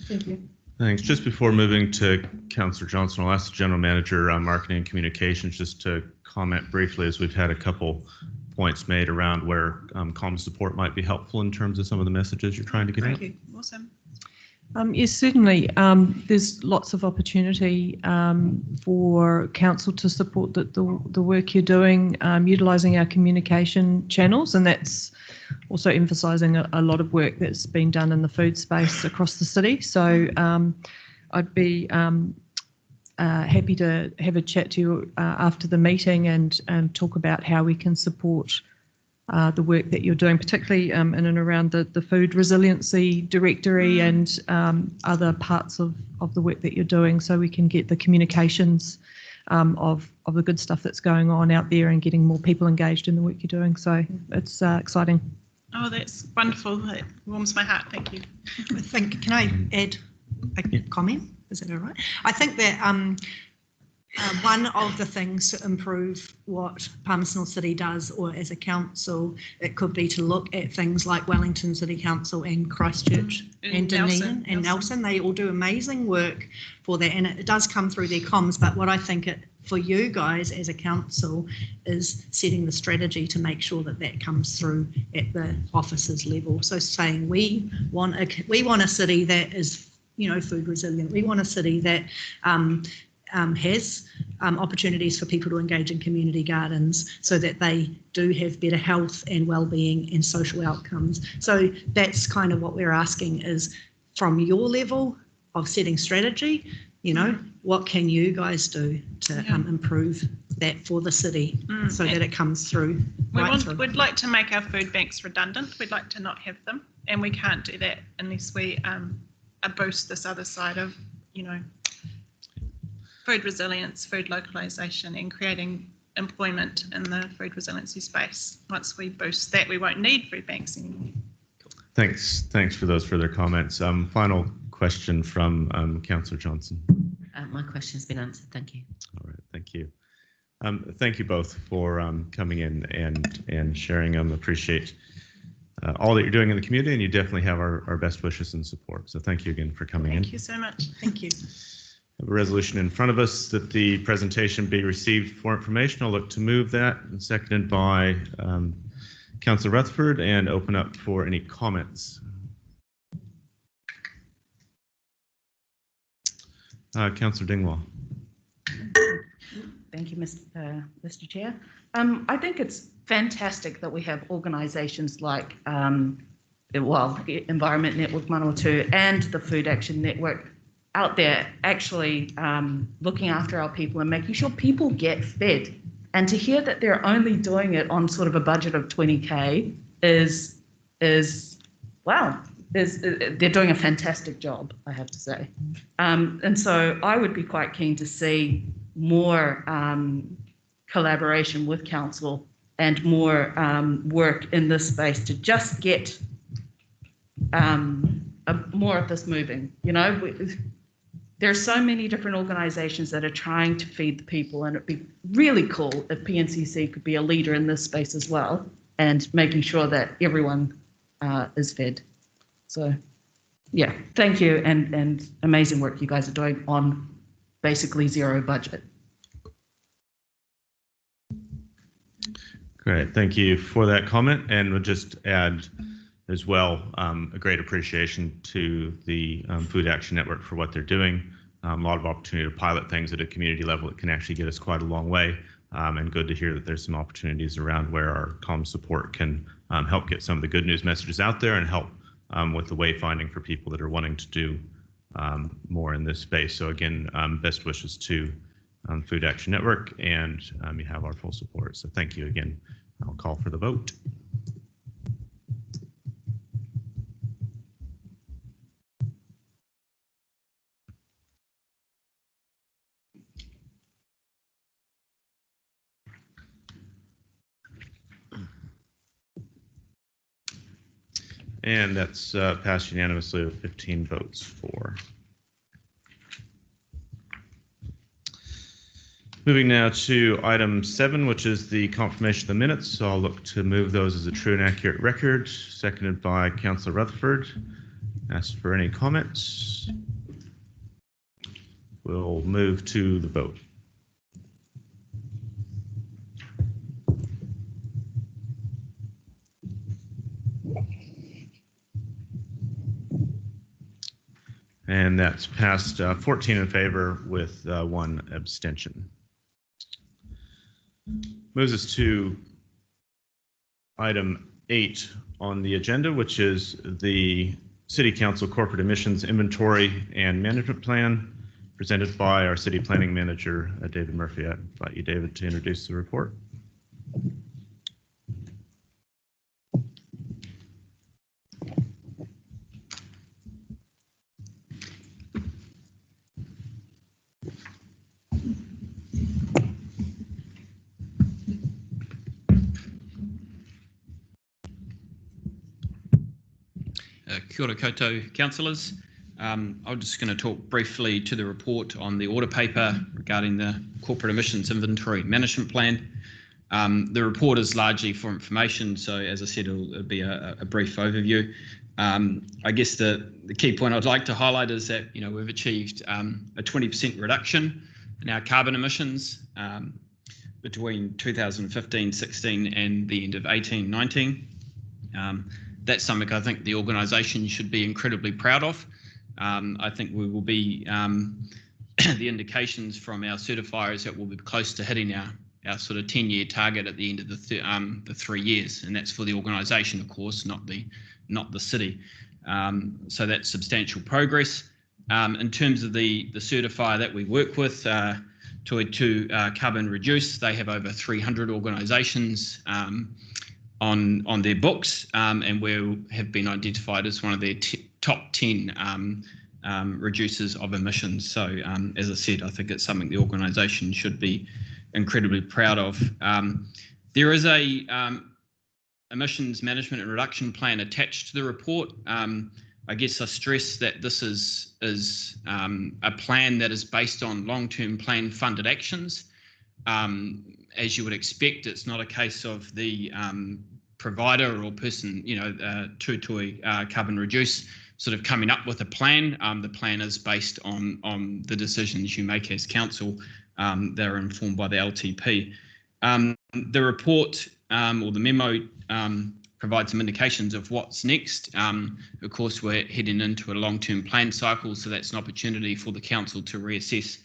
Thank you. Thanks. Just before moving to Councillor Johnson, I'll ask the General Manager on Marketing and Communications just to comment briefly, as we've had a couple points made around where comm support might be helpful in terms of some of the messages you're trying to get out. Thank you. Awesome. Yes, certainly. There's lots of opportunity for council to support the work you're doing, utilising our communication channels, and that's also emphasising a lot of work that's been done in the food space across the city. So I'd be happy to have a chat to you after the meeting and talk about how we can support the work that you're doing, particularly in and around the food resiliency directory and other parts of the work that you're doing, so we can get the communications of the good stuff that's going on out there and getting more people engaged in the work you're doing. So it's exciting. Oh, that's wonderful. That warms my heart. Thank you. I think, can I add a comment? Is that all right? I think that one of the things to improve what Palmerston City does, or as a council, it could be to look at things like Wellington City Council and Christchurch and Dunedin and Nelson. They all do amazing work for that, and it does come through their comms. But what I think for you guys as a council is setting the strategy to make sure that comes through at the officers level. So saying we want a city that is, you know, food resilient. We want a city that has opportunities for people to engage in community gardens so that they do have better health and well-being and social outcomes. So that's kind of what we're asking, is from your level of setting strategy, you know, what can you guys do to improve that for the city so that it comes through? We'd like to make our food banks redundant. We'd like to not have them, and we can't do that unless we boost this other side of, you know, food resilience, food localisation, and creating employment in the food resiliency space. Once we boost that, we won't need food banks anymore. Thanks for those further comments. Final question from Councillor Johnson. My question's been answered. Thank you. All right, thank you. Thank you both for coming in and sharing. Appreciate all that you're doing in the community, and you definitely have our best wishes and support. So thank you again for coming in. Thank you so much. Thank you. We have a resolution in front of us that the presentation be received for information. I'll look to move that, and seconded by Councillor Rutherford, and open up for any comments. Councillor Dingwall. Thank Thank you, Mr. Chair. I think it's fantastic that we have organisations like, Environment Network Manawatu and the Food Action Network out there actually looking after our people and making sure people get fed. And to hear that they're only doing it on sort of a budget of 20K is wow. They're doing a fantastic job, I have to say. And so I would be quite keen to see more collaboration with council and more work in this space to just get more of this moving. You know, there's so many different organisations that are trying to feed the people, and it'd be really cool if Pncc could be a leader in this space as well and making sure that everyone is fed. So, yeah, thank you, and amazing work you guys are doing on basically zero budget. Great, thank you for that comment, and we'll just add as well a great appreciation to the Food Action Network for what they're doing. A lot of opportunity to pilot things at a community level that can actually get us quite a long way, and good to hear that there's some opportunities around where our comm support can help get some of the good news messages out there and help with the wayfinding for people that are wanting to do more in this space. So again, best wishes to Food Action Network, and you have our full support. So thank you again. I'll call for the vote. And that's passed unanimously with 15 votes for. Moving now to item 7, which is the confirmation of the minutes. So I'll look to move those as a true and accurate record, seconded by Councillor Rutherford. Ask for any comments. We'll move to the vote. And that's passed 14 in favor with 1 abstention. Moves us to item 8 on the agenda, which is the City Council Corporate Emissions Inventory and Management Plan, presented by our City Planning Manager, David Murphy. I invite you, David, to introduce the report. Kia ora koutou councillors. I'm just going to talk briefly to the report on the order paper regarding the Corporate Emissions Inventory Management Plan. The report is largely for information, so as I said, it'll be a brief overview. I guess the key point I'd like to highlight is that we've achieved a 20% reduction in our carbon emissions between 2015-16 and the end of 18-19. That's something I think the organisation should be incredibly proud of. I think we will be, the indications from our certifiers that we'll be close to hitting our sort of 10-year target at the end of the 3 years, and that's for the organisation, of course, not the city. So that's substantial progress. In terms of the certifier that we work with, to Carbon Reduce, they have over 300 organisations on their books, and we have been identified as one of their top 10 reducers of emissions. So as I said, I think it's something the organisation should be incredibly proud of. There is a emissions management and reduction plan attached to the report. I guess I stress that this is a plan that is based on long-term plan funded actions. As you would expect, it's not a case of the provider or person, to Carbon Reduce sort of coming up with a plan. The plan is based on the decisions you make as council that are informed by the LTP. The report or the memo provides some indications of what's next. Of course, we're heading into a long-term plan cycle, so that's an opportunity for the council to reassess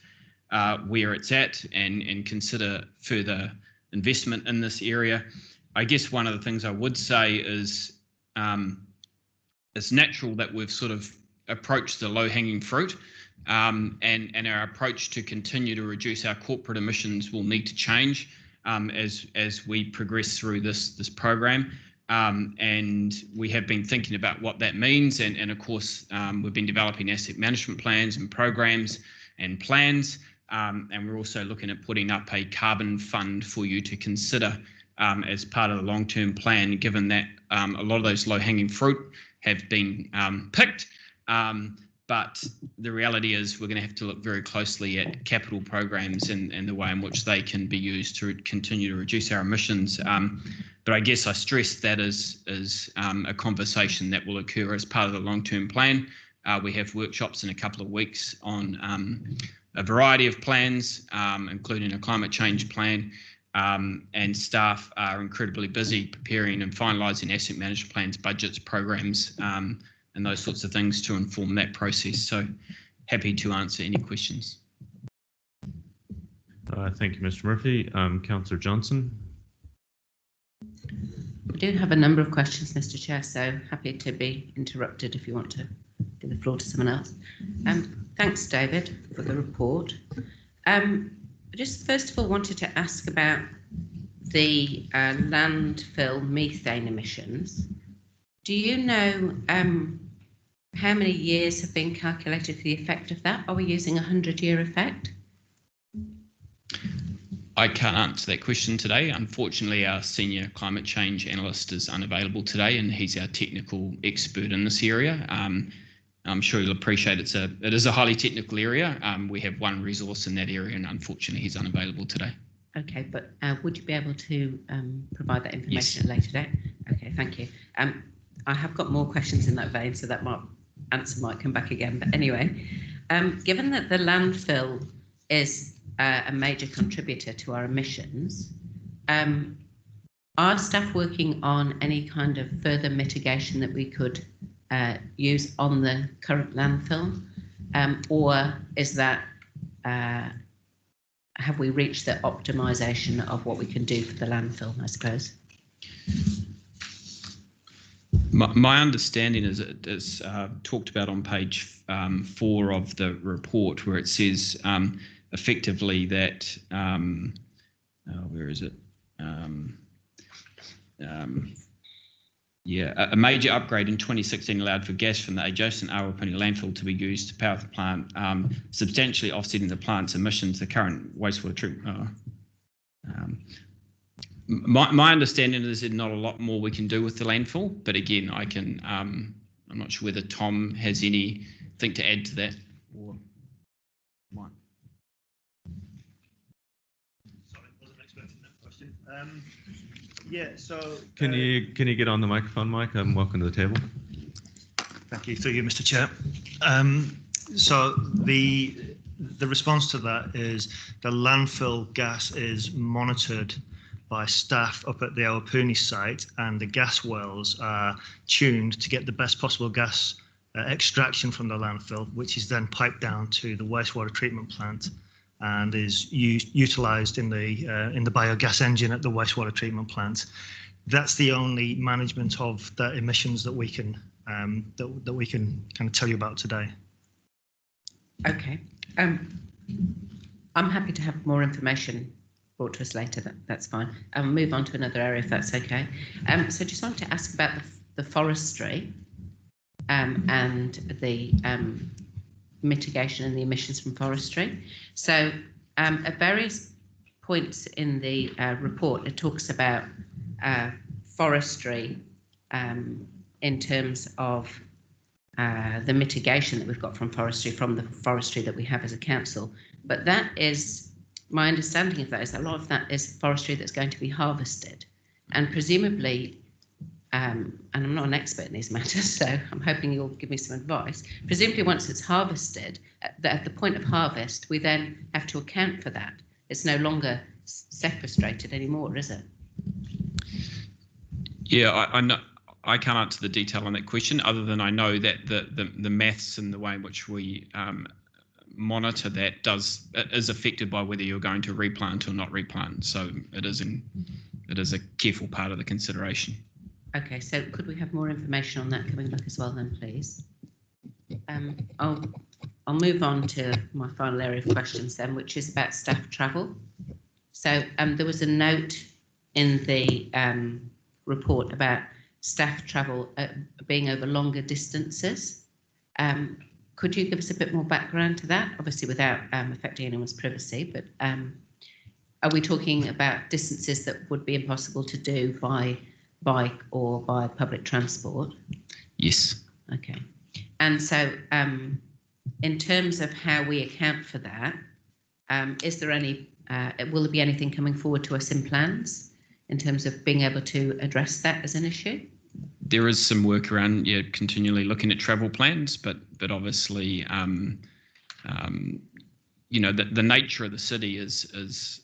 where it's at and consider further investment in this area. I guess one of the things I would say is it's natural that we've sort of approached the low-hanging fruit, and our approach to continue to reduce our corporate emissions will need to change as we progress through this program. And we have been thinking about what that means, and of course we've been developing asset management plans and programs and plans, and we're also looking at putting up a carbon fund for you to consider as part of the long-term plan, given that a lot of those low-hanging fruit have been picked. But the reality is we're going to have to look very closely at capital programs and the way in which they can be used to continue to reduce our emissions. But I guess I stress that is a conversation that will occur as part of the long-term plan. We have workshops in a couple of weeks on a variety of plans, including a climate change plan, and staff are incredibly busy preparing and finalising asset management plans, budgets, programs, and those sorts of things to inform that process. So happy to answer any questions. Thank you, Mr. Murphy. Councillor Johnson. We do have a number of questions, Mr. Chair, so happy to be interrupted if you want to give the floor to someone else. Thanks, David, for the report. I just first of all wanted to ask about the landfill methane emissions. Do you know how many years have been calculated for the effect of that? Are we using a 100-year effect? I can't answer that question today. Unfortunately, our senior climate change analyst is unavailable today, and he's our technical expert in this area. I'm sure you'll appreciate it is a highly technical area. We have one resource in that area, and unfortunately, he's unavailable today. Okay, but would you be able to provide that information at a later date? Okay, thank you. I have got more questions in that vein, so that answer might come back again. But anyway, given that the landfill is a major contributor to our emissions, are staff working on any kind of further mitigation that we could use on the current landfill, or is that have we reached the optimisation of what we can do for the landfill, I suppose? My understanding is it is talked about on page 4 of the report, where it says effectively that, where is it? A major upgrade in 2016 allowed for gas from the adjacent Awapuni landfill to be used to power the plant, substantially offsetting the plant's emissions. The current wastewater treatment. My understanding is there's not a lot more we can do with the landfill, but again, I can. I'm not sure whether Tom has anything to add to that. Or Mike. Sorry, wasn't expecting that question. Yeah, so can you get on the microphone, Mike? Welcome to the table. Thank you, through you, Mr. Chair. So the response to that is the landfill gas is monitored by staff up at the Awapuni site, and the gas wells are tuned to get the best possible gas extraction from the landfill, which is then piped down to the wastewater treatment plant and is utilised in the biogas engine at the wastewater treatment plant. That's the only management of the emissions that we can that we can kind of tell you about today. Okay, I'm happy to have more information brought to us later. That's fine. I'll move on to another area if that's okay. So just wanted to ask about the forestry and the mitigation and the emissions from forestry. So at various points in the report, it talks about forestry in terms of the mitigation that we've got from the forestry that we have as a council. But that is, my understanding of that is that a lot of that is forestry that's going to be harvested, and presumably, and I'm not an expert in these matters, so I'm hoping you'll give me some advice. Presumably once it's harvested, at the point of harvest, we then have to account for that. It's no longer sequestrated anymore, is it? Yeah, I know. I can't answer the detail on that question, other than I know that the maths and the way in which we monitor that is affected by whether you're going to replant or not replant. So it is a careful part of the consideration. Okay, so could we have more information on that coming back as well then, please? I'll move on to my final area of questions then, which is about staff travel. So there was a note in the report about staff travel being over longer distances. Could you give us a bit more background to that? Obviously without affecting anyone's privacy, but are we talking about distances that would be impossible to do by bike or by public transport? Yes. Okay. And so in terms of how we account for that, is there any, will there be anything coming forward to us in plans in terms of being able to address that as an issue? There is some work around continually looking at travel plans, but obviously, you know, the nature of the city is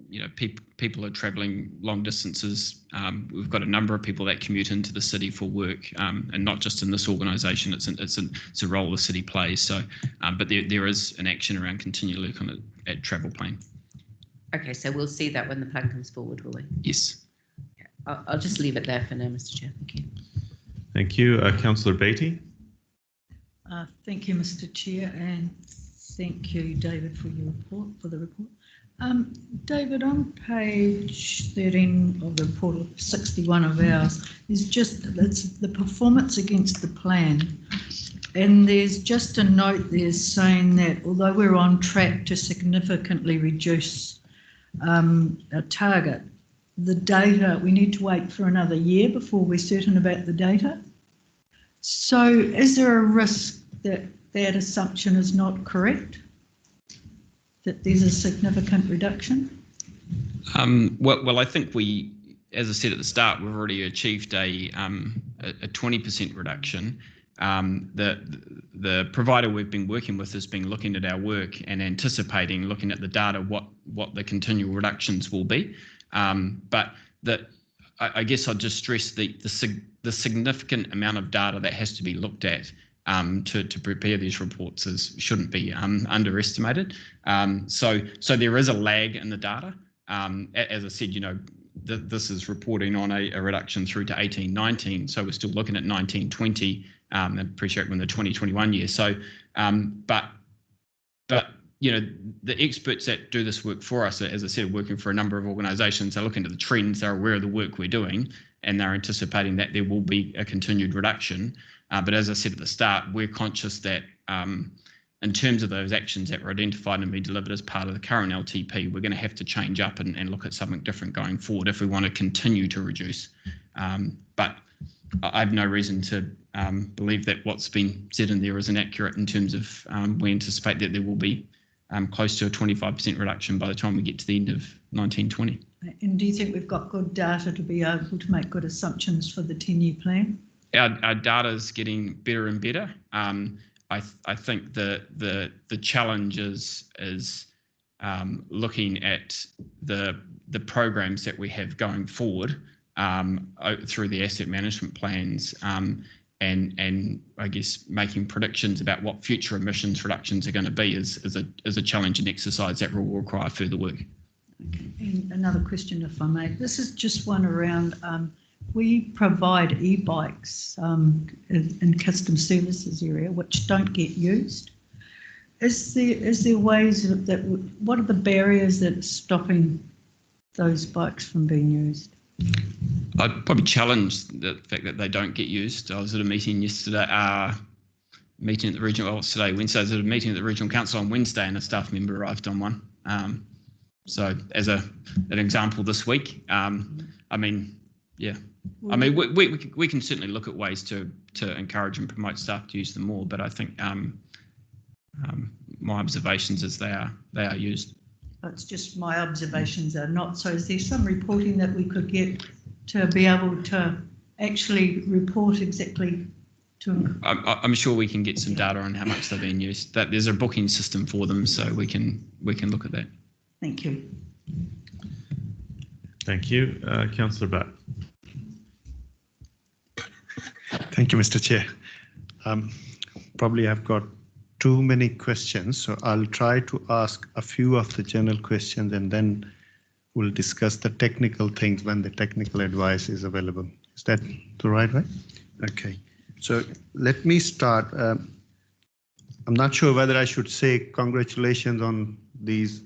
you know, people are travelling long distances. We've got a number of people that commute into the city for work, and not just in this organisation. It's a role the city plays. So, but there is an action around continually looking at travel plan. Okay, so we'll see that when the plan comes forward, will we? Yes. I'll just leave it there for now, Mr. Chair. Thank you. Thank you. Councillor Beattie. Thank you, Mr. Chair, and thank you, David, for your report, David, on page 13 of the report of 61 of ours, it's the performance against the plan. And there's just a note there saying that although we're on track to significantly reduce our target, the data, we need to wait for another year before we're certain about the data. So is there a risk that that assumption is not correct, that there's a significant reduction? Well, I think we, as I said at the start, we've already achieved a 20% reduction. The provider we've been working with has been looking at our work and anticipating, looking at the data, what the continual reductions will be. But I guess I'd just stress the significant amount of data that has to be looked at to prepare these reports shouldn't be underestimated. So there is a lag in the data. As I said, you know, this is reporting on a reduction through to 18-19, so we're still looking at 19-20. I appreciate we're in the 2021 year. So, but you know, the experts that do this work for us, as I said, working for a number of organisations, they're looking at the trends, they're aware of the work we're doing, and they're anticipating that there will be a continued reduction. But as I said at the start, we're conscious that in terms of those actions that were identified and be delivered as part of the current LTP, we're going to have to change up and look at something different going forward if we want to continue to reduce. But I have no reason to believe that what's been said in there is inaccurate in terms of we anticipate that there will be close to a 25% reduction by the time we get to the end of 1920. And do you think we've got good data to be able to make good assumptions for the 10-year plan? Our data is getting better and better. I think the challenge is looking at the programs that we have going forward through the asset management plans, and I guess making predictions about what future emissions reductions are going to be is a challenging exercise that will require further work. Okay. And another question, if I may. This is just one around. We provide e-bikes in custom services area which don't get used. Is there ways that what are the barriers that's stopping those bikes from being used? I'd probably challenge the fact that they don't get used. I was at a meeting yesterday, meeting at the regional, well, it's today, Wednesday. I was at a meeting at the regional council on Wednesday, and a staff member arrived on one. So as an example this week, I mean, yeah. I mean, we can certainly look at ways to encourage and promote staff to use them more, but I think my observations is they are used. It's just my observations are not. So is there some reporting that we could get to be able to actually report exactly to? I'm sure we can get some data on how much they're being used. That there's a booking system for them, so we can look at that. Thank you. Thank you, Councillor Butt. Thank you, Mr. Chair. Probably I've got too many questions, so I'll try to ask a few of the general questions and then we'll discuss the technical things when the technical advice is available. Is that the right way? Okay, so let me start. I'm not sure whether I should say congratulations on these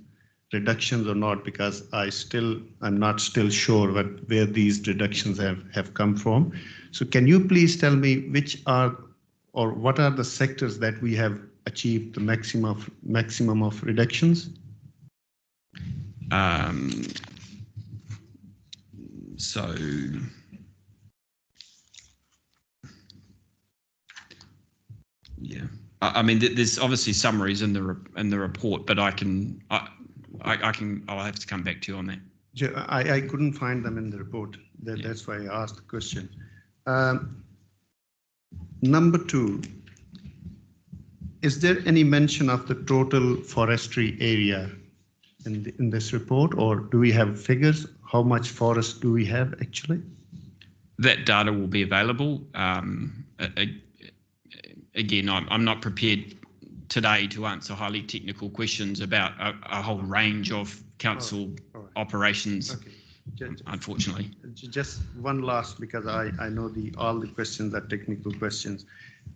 reductions or not, because I'm not still sure where these reductions have come from. So can you please tell me which are or what are the sectors that we have achieved the maximum of reductions? So yeah, I mean, there's obviously summaries in the report, but I'll have to come back to you on that. I couldn't find them in the report. That's why I asked the question. Number 2, is there any mention of the total forestry area in this report, or do we have figures? How much forest do we have actually? That data will be available. Again, I'm not prepared today to answer highly technical questions about a whole range of council operations, okay. Unfortunately. Just one last, because I know all the questions are technical questions.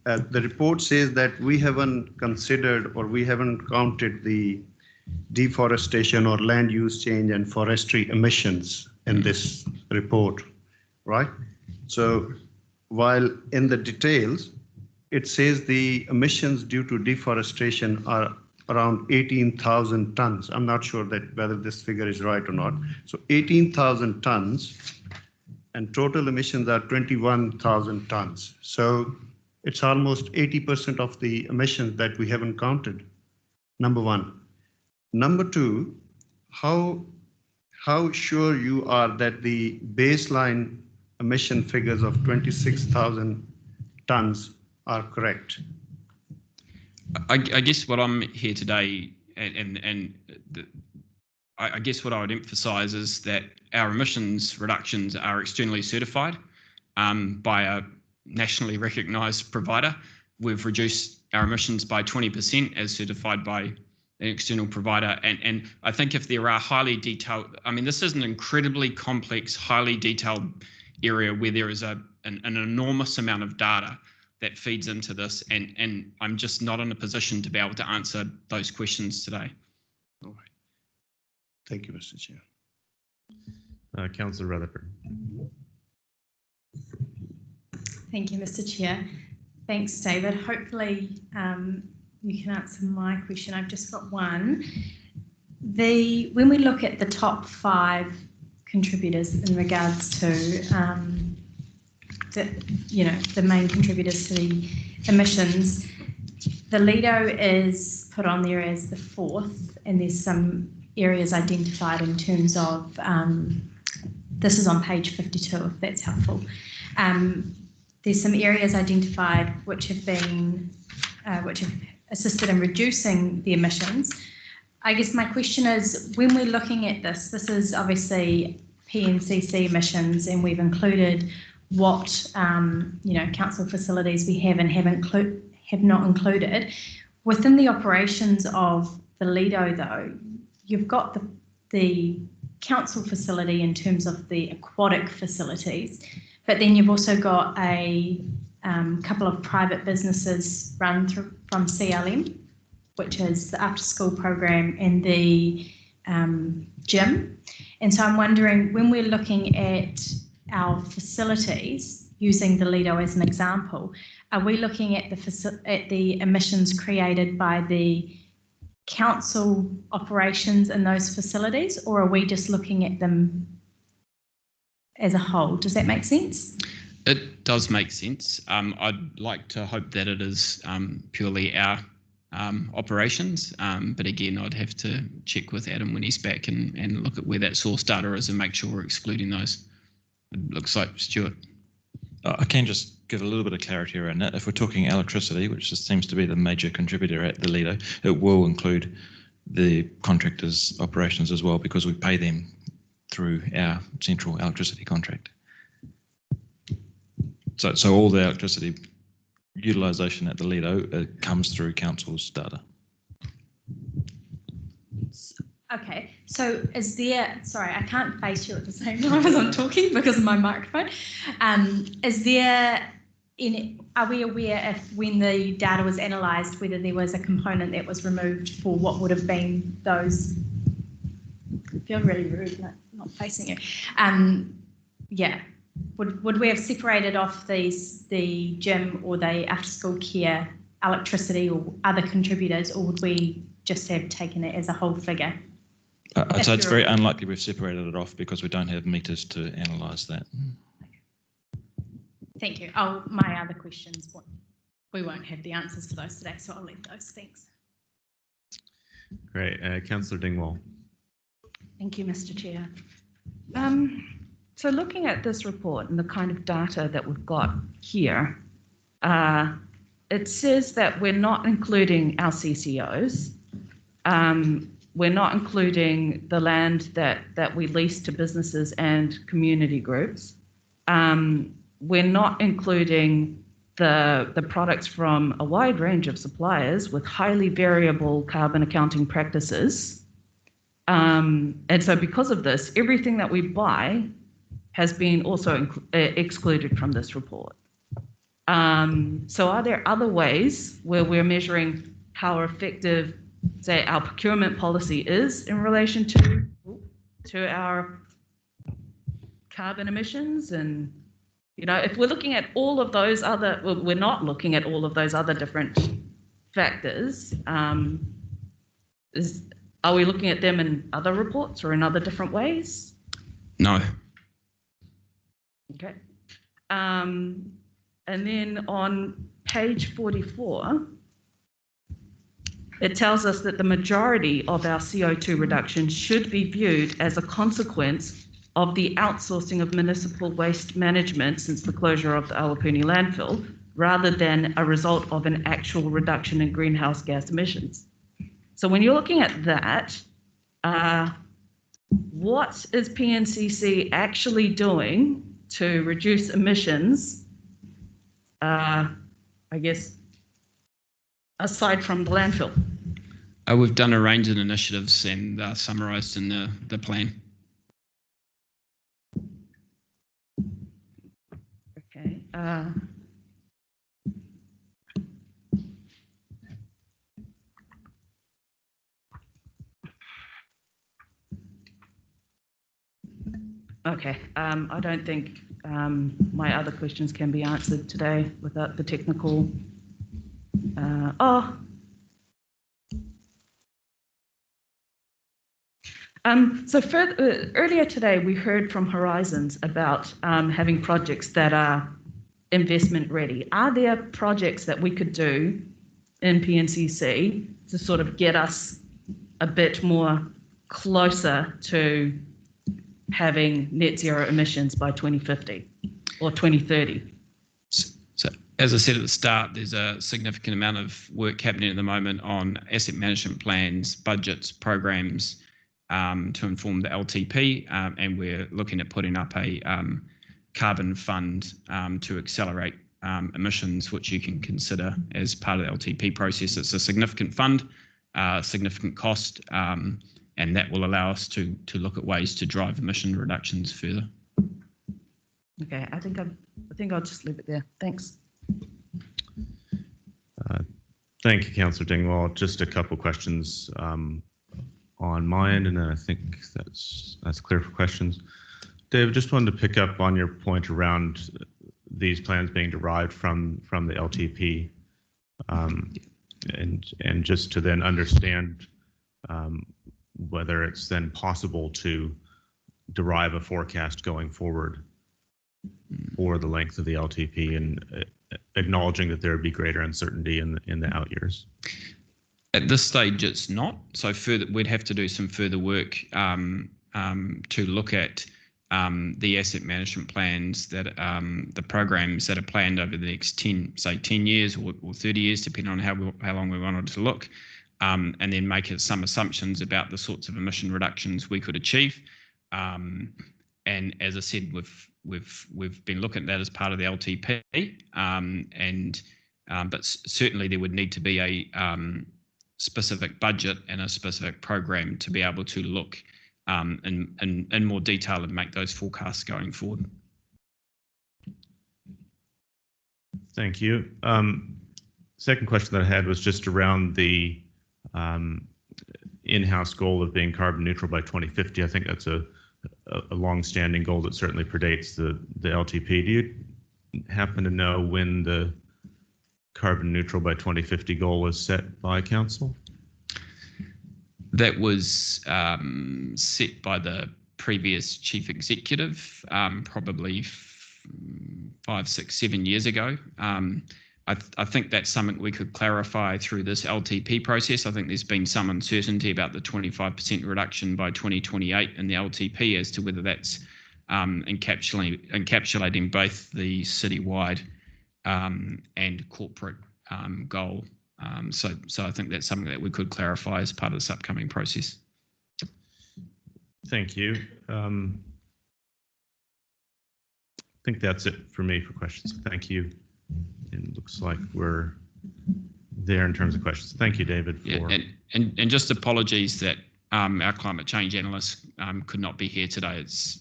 The report says that we haven't considered or we haven't counted the deforestation or land use change and forestry emissions in this report, right? So while in the details, it says the emissions due to deforestation are around 18,000 tons. I'm not sure that whether this figure is right or not. So 18,000 tons and total emissions are 21,000 tons. So it's almost 80% of the emissions that we haven't counted. Number 1. Number 2, how sure you are that the baseline emission figures of 26,000 tons are correct? I guess what I'm here today, I guess what I would emphasise is that our emissions reductions are externally certified by a nationally recognised provider. We've reduced our emissions by 20% as certified by an external provider. And I think if there are highly detailed, I mean, this is an incredibly complex, highly detailed area where there is an enormous amount of data that feeds into this, and I'm just not in a position to be able to answer those questions today. All right. Thank you, Mr. Chair. Councillor Rutherford. Thank you, Mr. Chair. Thanks, David. Hopefully you can answer my question. I've just got one. When we look at the top 5 contributors in regards to the main contributors to the emissions, the Lido is put on there as the 4th, and there's some areas identified in terms of, this is on page 52, if that's helpful. There's some areas identified which have assisted in reducing the emissions. I guess my question is, when we're looking at this is obviously Pncc emissions, and we've included what council facilities we have and have not included. Within the operations of the Lido, though, you've got the council facility in terms of the aquatic facilities, but then you've also got a couple of private businesses run through from CLM, which is the after school program and the gym. And so I'm wondering, when we're looking at our facilities, using the Lido as an example, are we looking at the emissions created by the council operations in those facilities, or are we just looking at them as a whole? Does that make sense? It does make sense. I'd like to hope that it is purely our operations, but again, I'd have to check with Adam when he's back and look at where that source data is and make sure we're excluding those. It looks like Stuart. I can just give a little bit of clarity around that. If we're talking electricity, which just seems to be the major contributor at the Lido, it will include the contractors' operations as well, because we pay them through our central electricity contract. So all the electricity utilisation at the Lido comes through council's data. Okay, so is there, sorry, I can't face you at the same time as I'm talking because of my microphone. Is there, are we aware if when the data was analysed, whether there was a component that was removed for what would have been those, I feel really rude, not facing you. Yeah, would we have separated off the gym or the after school care, electricity or other contributors, or would we just have taken it as a whole figure? I'd say it's very unlikely we've separated it off because we don't have meters to analyse that. Thank you. Oh, my other questions, we won't have the answers for those today, so I'll leave those. Thanks. Great. Councillor Dingwall. Thank you, Mr. Chair. So looking at this report and the kind of data that we've got here, it says that we're not including our CCOs. We're not including the land that we lease to businesses and community groups. We're not including the products from a wide range of suppliers with highly variable carbon accounting practices. And so because of this, everything that we buy has been also excluded from this report. So are there other ways where we're measuring how effective, say, our procurement policy is in relation to our carbon emissions? And, you know, if we're looking at all of those other, well, we're not looking at all of those other different factors, are we looking at them in other reports or in other different ways? No. Okay. And then on page 44, it tells us that the majority of our CO2 reduction should be viewed as a consequence of the outsourcing of municipal waste management since the closure of the Awapuni landfill, rather than a result of an actual reduction in greenhouse gas emissions. So when you're looking at that, what is Pncc actually doing to reduce emissions, I guess, aside from the landfill? We've done a range of initiatives and summarised in the plan. Okay. Okay, I don't think my other questions can be answered today without the technical. So earlier today, we heard from Horizons about having projects that are investment ready. Are there projects that we could do in Pncc to sort of get us a bit more closer to having net zero emissions by 2050 or 2030? So, as I said at the start, there's a significant amount of work happening at the moment on asset management plans, budgets, programs to inform the LTP, and we're looking at putting up a carbon fund to accelerate emissions, which you can consider as part of the LTP process. It's a significant fund, significant cost, and that will allow us to look at ways to drive emission reductions further. Okay, I think I'll just leave it there. Thanks. Thank you, Councillor Dingwall. Just a couple questions on my end, and then I think that's clear for questions. Dave, just wanted to pick up on your point around these plans being derived from the LTP, and just to then understand whether it's then possible to derive a forecast going forward for the length of the LTP, and acknowledging that there would be greater uncertainty in the out years. At this stage, it's not. So we'd have to do some further work to look at the asset management plans, that the programs that are planned over the next 10 years or 30 years, depending on how long we wanted to look, and then make some assumptions about the sorts of emission reductions we could achieve. And as I said, we've been looking at that as part of the LTP, and but certainly there would need to be a specific budget and a specific program to be able to look in more detail and make those forecasts going forward. Thank you. Second question that I had was just around the in-house goal of being carbon neutral by 2050. I think that's a long-standing goal that certainly predates the LTP. Do you happen to know when the carbon neutral by 2050 goal was set by council? That was set by the previous chief executive, probably 5, 6, 7 years ago. I think that's something we could clarify through this LTP process. I think there's been some uncertainty about the 25% reduction by 2028 in the LTP as to whether that's encapsulating both the citywide and corporate goal. So I think that's something that we could clarify as part of this upcoming process. Thank you. I think that's it for me for questions. Thank you. It looks like we're there in terms of questions. Thank you, David. For... Yeah, and just apologies that our climate change analyst could not be here today. It's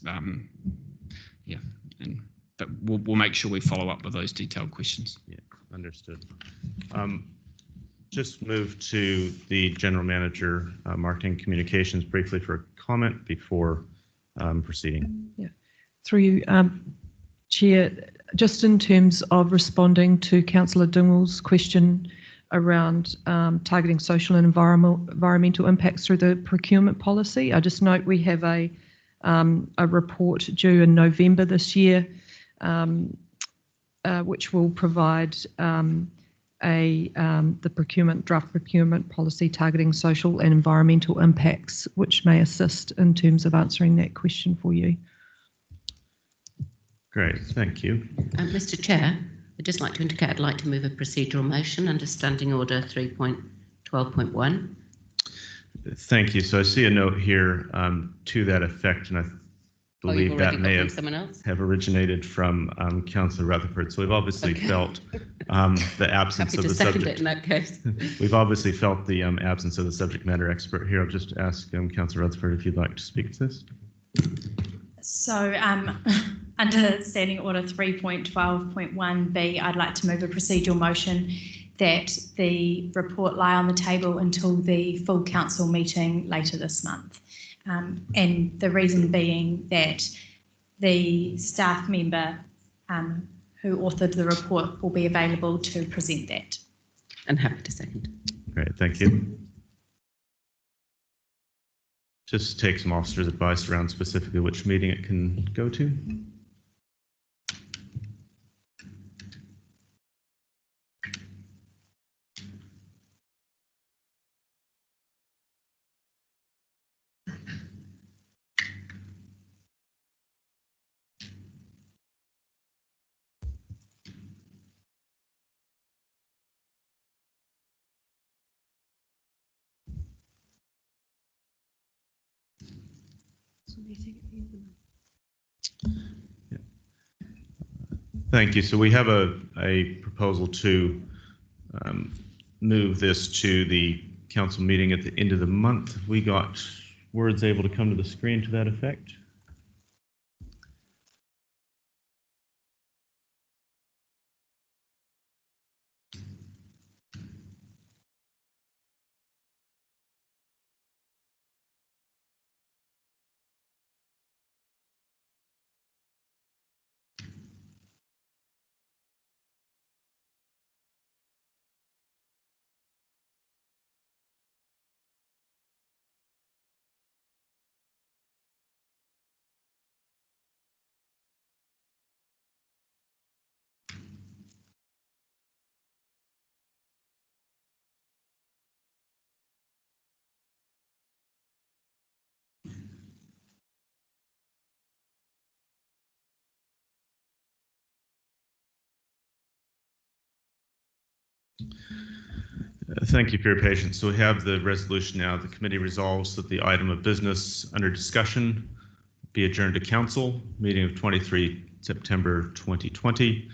but we'll make sure we follow up with those detailed questions. Yeah, understood. Just move to the General Manager, Marketing Communications, briefly for a comment before proceeding. Yeah, through you, Chair. Just in terms of responding to Councillor Dingwall's question around targeting social and environmental impacts through the procurement policy, I just note we have a report due in November this year, which will provide the draft procurement policy targeting social and environmental impacts, which may assist in terms of answering that question for you. Great, thank you. Mr. Chair, I'd just like to indicate I'd like to move a procedural motion under Standing Order 3.12.1. Thank you. So I see a note here to that effect, and I believe that may have originated from Councillor Rutherford. So we've obviously felt the absence of the subject. In that case. We've obviously felt the absence of the subject matter expert here. I'll just ask Councillor Rutherford if you'd like to speak to this. So under Standing Order 3.12.1b, I'd like to move a procedural motion that the report lie on the table until the full council meeting later this month. And the reason being that the staff member who authored the report will be available to present that. I'm happy to second. Great, thank you. Just take some officers' advice around specifically which meeting it can go to. Thank you. So we have a proposal to move this to the council meeting at the end of the month. We got words able to come to the screen to that effect. Thank you for your patience. So we have the resolution now. The committee resolves that the item of business under discussion be adjourned to council, meeting of 23 September 2020.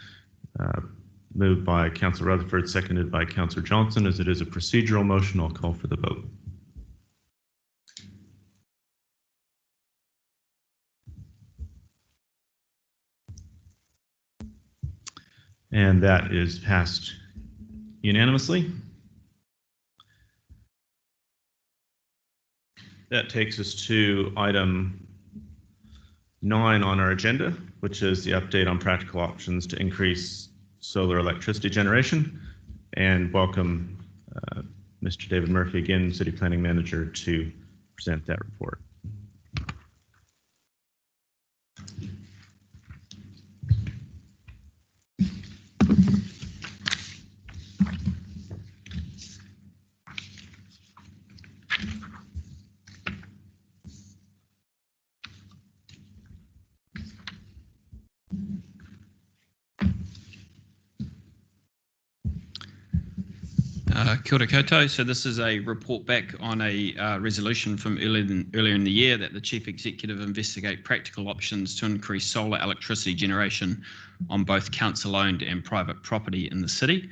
Moved by Councillor Rutherford, seconded by Councillor Johnson. As it is a procedural motion, I'll call for the vote. And that is passed unanimously. That takes us to item 9 on our agenda, which is the update on practical options to increase solar electricity generation. And welcome Mr. David Murphy, again, City Planning Manager, to present that report. Kia ora koutou. So this is a report back on a resolution from earlier in the year that the Chief Executive investigate practical options to increase solar electricity generation on both council-owned and private property in the city.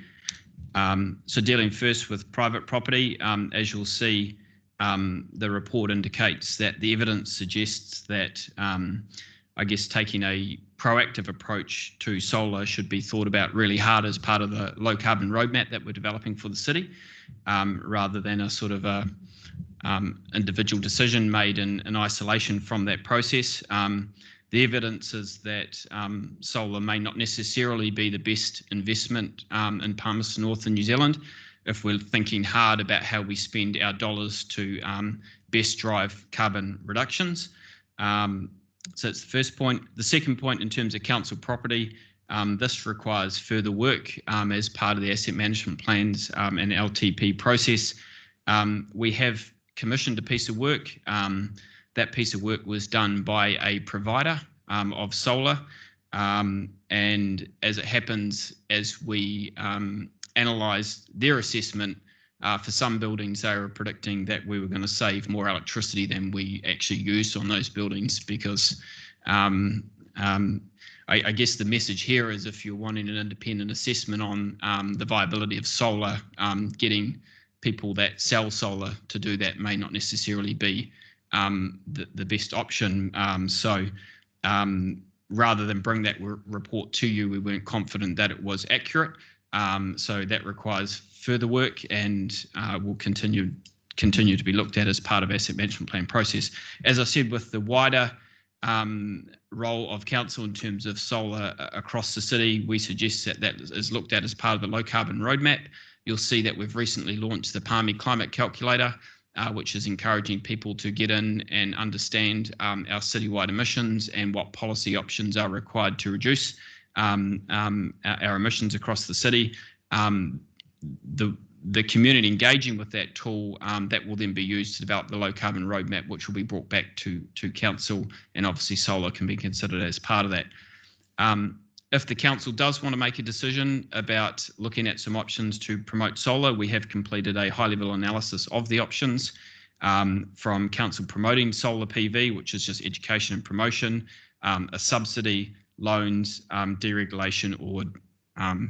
So dealing first with private property, as you'll see, the report indicates that the evidence suggests that I guess taking a proactive approach to solar should be thought about really hard as part of the low carbon roadmap that we're developing for the city, rather than a sort of a individual decision made in isolation from that process. The evidence is that solar may not necessarily be the best investment in Palmerston North in New Zealand if we're thinking hard about how we spend our dollars to best drive carbon reductions. So that's the first point. The second point, in terms of council property, this requires further work as part of the asset management plans and LTP process. We have commissioned a piece of work. That piece of work was done by a provider of solar. And as it happens, as we analysed their assessment, for some buildings, they were predicting that we were going to save more electricity than we actually used on those buildings, because I guess the message here is, if you're wanting an independent assessment on the viability of solar, getting people that sell solar to do that may not necessarily be the best option. So rather than bring that report to you, we weren't confident that it was accurate. So that requires further work and will continue to be looked at as part of asset management plan process. As I said, with the wider role of council in terms of solar across the city, we suggest that is looked at as part of the low carbon roadmap. You'll see that we've recently launched the Palmy climate calculator, which is encouraging people to get in and understand our citywide emissions and what policy options are required to reduce our emissions across the city. The community engaging with that tool, that will then be used to develop the low carbon roadmap, which will be brought back to council, and obviously solar can be considered as part of that. If the council does want to make a decision about looking at some options to promote solar, we have completed a high level analysis of the options, from council promoting solar PV, which is just education and promotion, a subsidy, loans, deregulation, or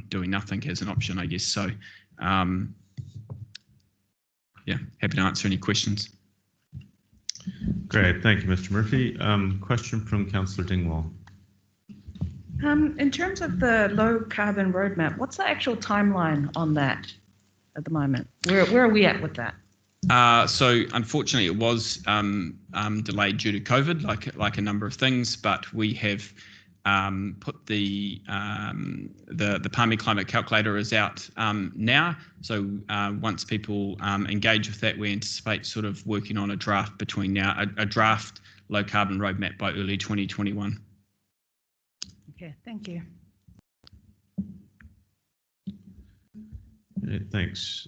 doing nothing as an option, I guess. So yeah, happy to answer any questions. Great, thank you, Mr. Murphy. Question from Councillor Dingwall. In terms of the low carbon roadmap, what's the actual timeline on that at the moment? Where are we at with that? So unfortunately, it was delayed due to COVID, like a number of things, but we have put the Palmy climate calculator is out now. So once people engage with that, we anticipate sort of working on a draft between now, a draft low carbon roadmap by early 2021. Okay, thank you. Thanks.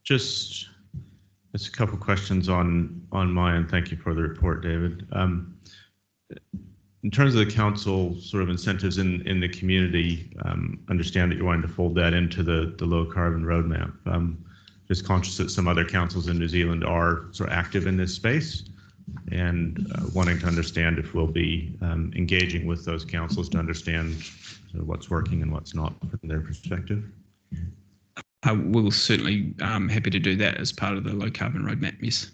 Just a couple of questions on my end. Thank you for the report, David. In terms of the council sort of incentives in the community, understand that you're wanting to fold that into the low carbon roadmap. Just conscious that some other councils in New Zealand are sort of active in this space. and wanting to understand if we'll be engaging with those councils to understand what's working and what's not from their perspective. We'll certainly happy to do that as part of the low carbon roadmap, yes.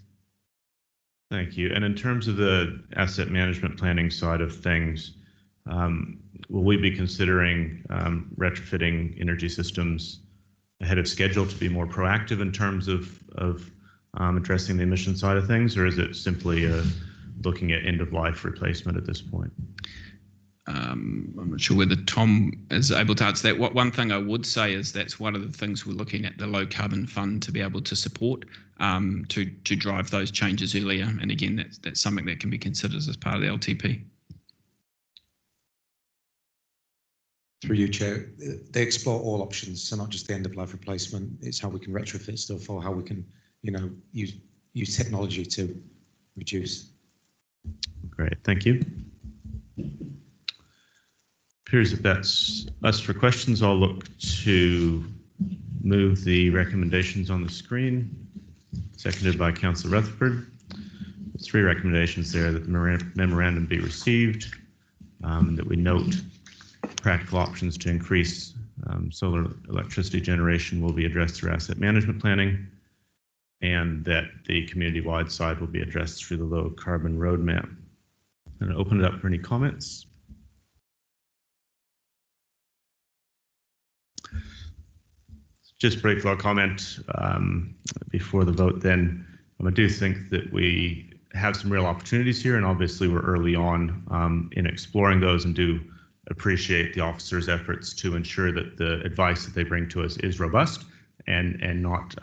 Thank you. And in terms of the asset management planning side of things, will we be considering retrofitting energy systems ahead of schedule to be more proactive in terms of addressing the emission side of things, or is it simply looking at end-of-life replacement at this point? I'm not sure whether Tom is able to answer that. One thing I would say is that's one of the things we're looking at the low carbon fund to be able to support to drive those changes earlier. And again, that's something that can be considered as part of the LTP. Through you, Chair, they explore all options, so not just the end-of-life replacement. It's how we can retrofit stuff, or how we can, use technology to reduce. Great, thank you. Appears that that's us for questions. I'll look to move the recommendations on the screen, seconded by Councillor Rutherford. There's 3 recommendations there: that the memorandum be received, that we note practical options to increase solar electricity generation will be addressed through asset management planning, and that the community-wide side will be addressed through the low carbon roadmap. I'm going to open it up for any comments. Just briefly, I'll comment before the vote then. I do think that we have some real opportunities here, and obviously we're early on in exploring those, and do appreciate the officers' efforts to ensure that the advice that they bring to us is robust and not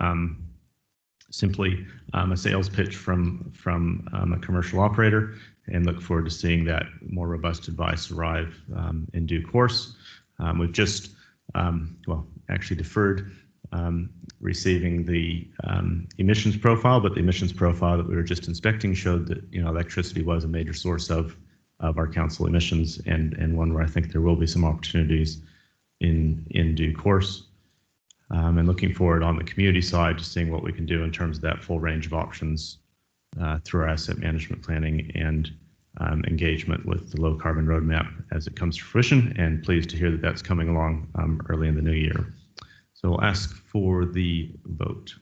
simply a sales pitch from a commercial operator, and look forward to seeing that more robust advice arrive in due course. We've just, actually deferred receiving the emissions profile, but the emissions profile that we were just inspecting showed that electricity was a major source of our council emissions, and one where I think there will be some opportunities in due course. And looking forward on the community side to seeing what we can do in terms of that full range of options through our asset management planning and engagement with the low carbon roadmap as it comes to fruition, and pleased to hear that that's coming along early in the new year. So I'll ask for the vote.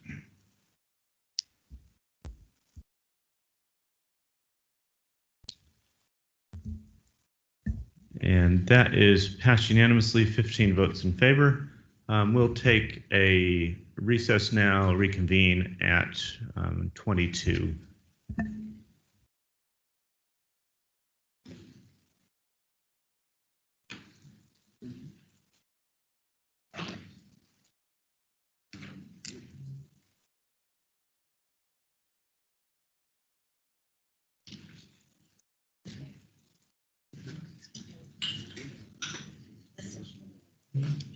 And that is passed unanimously, 15 votes in favor. We'll take a recess now, reconvene at 22. Mm-hmm.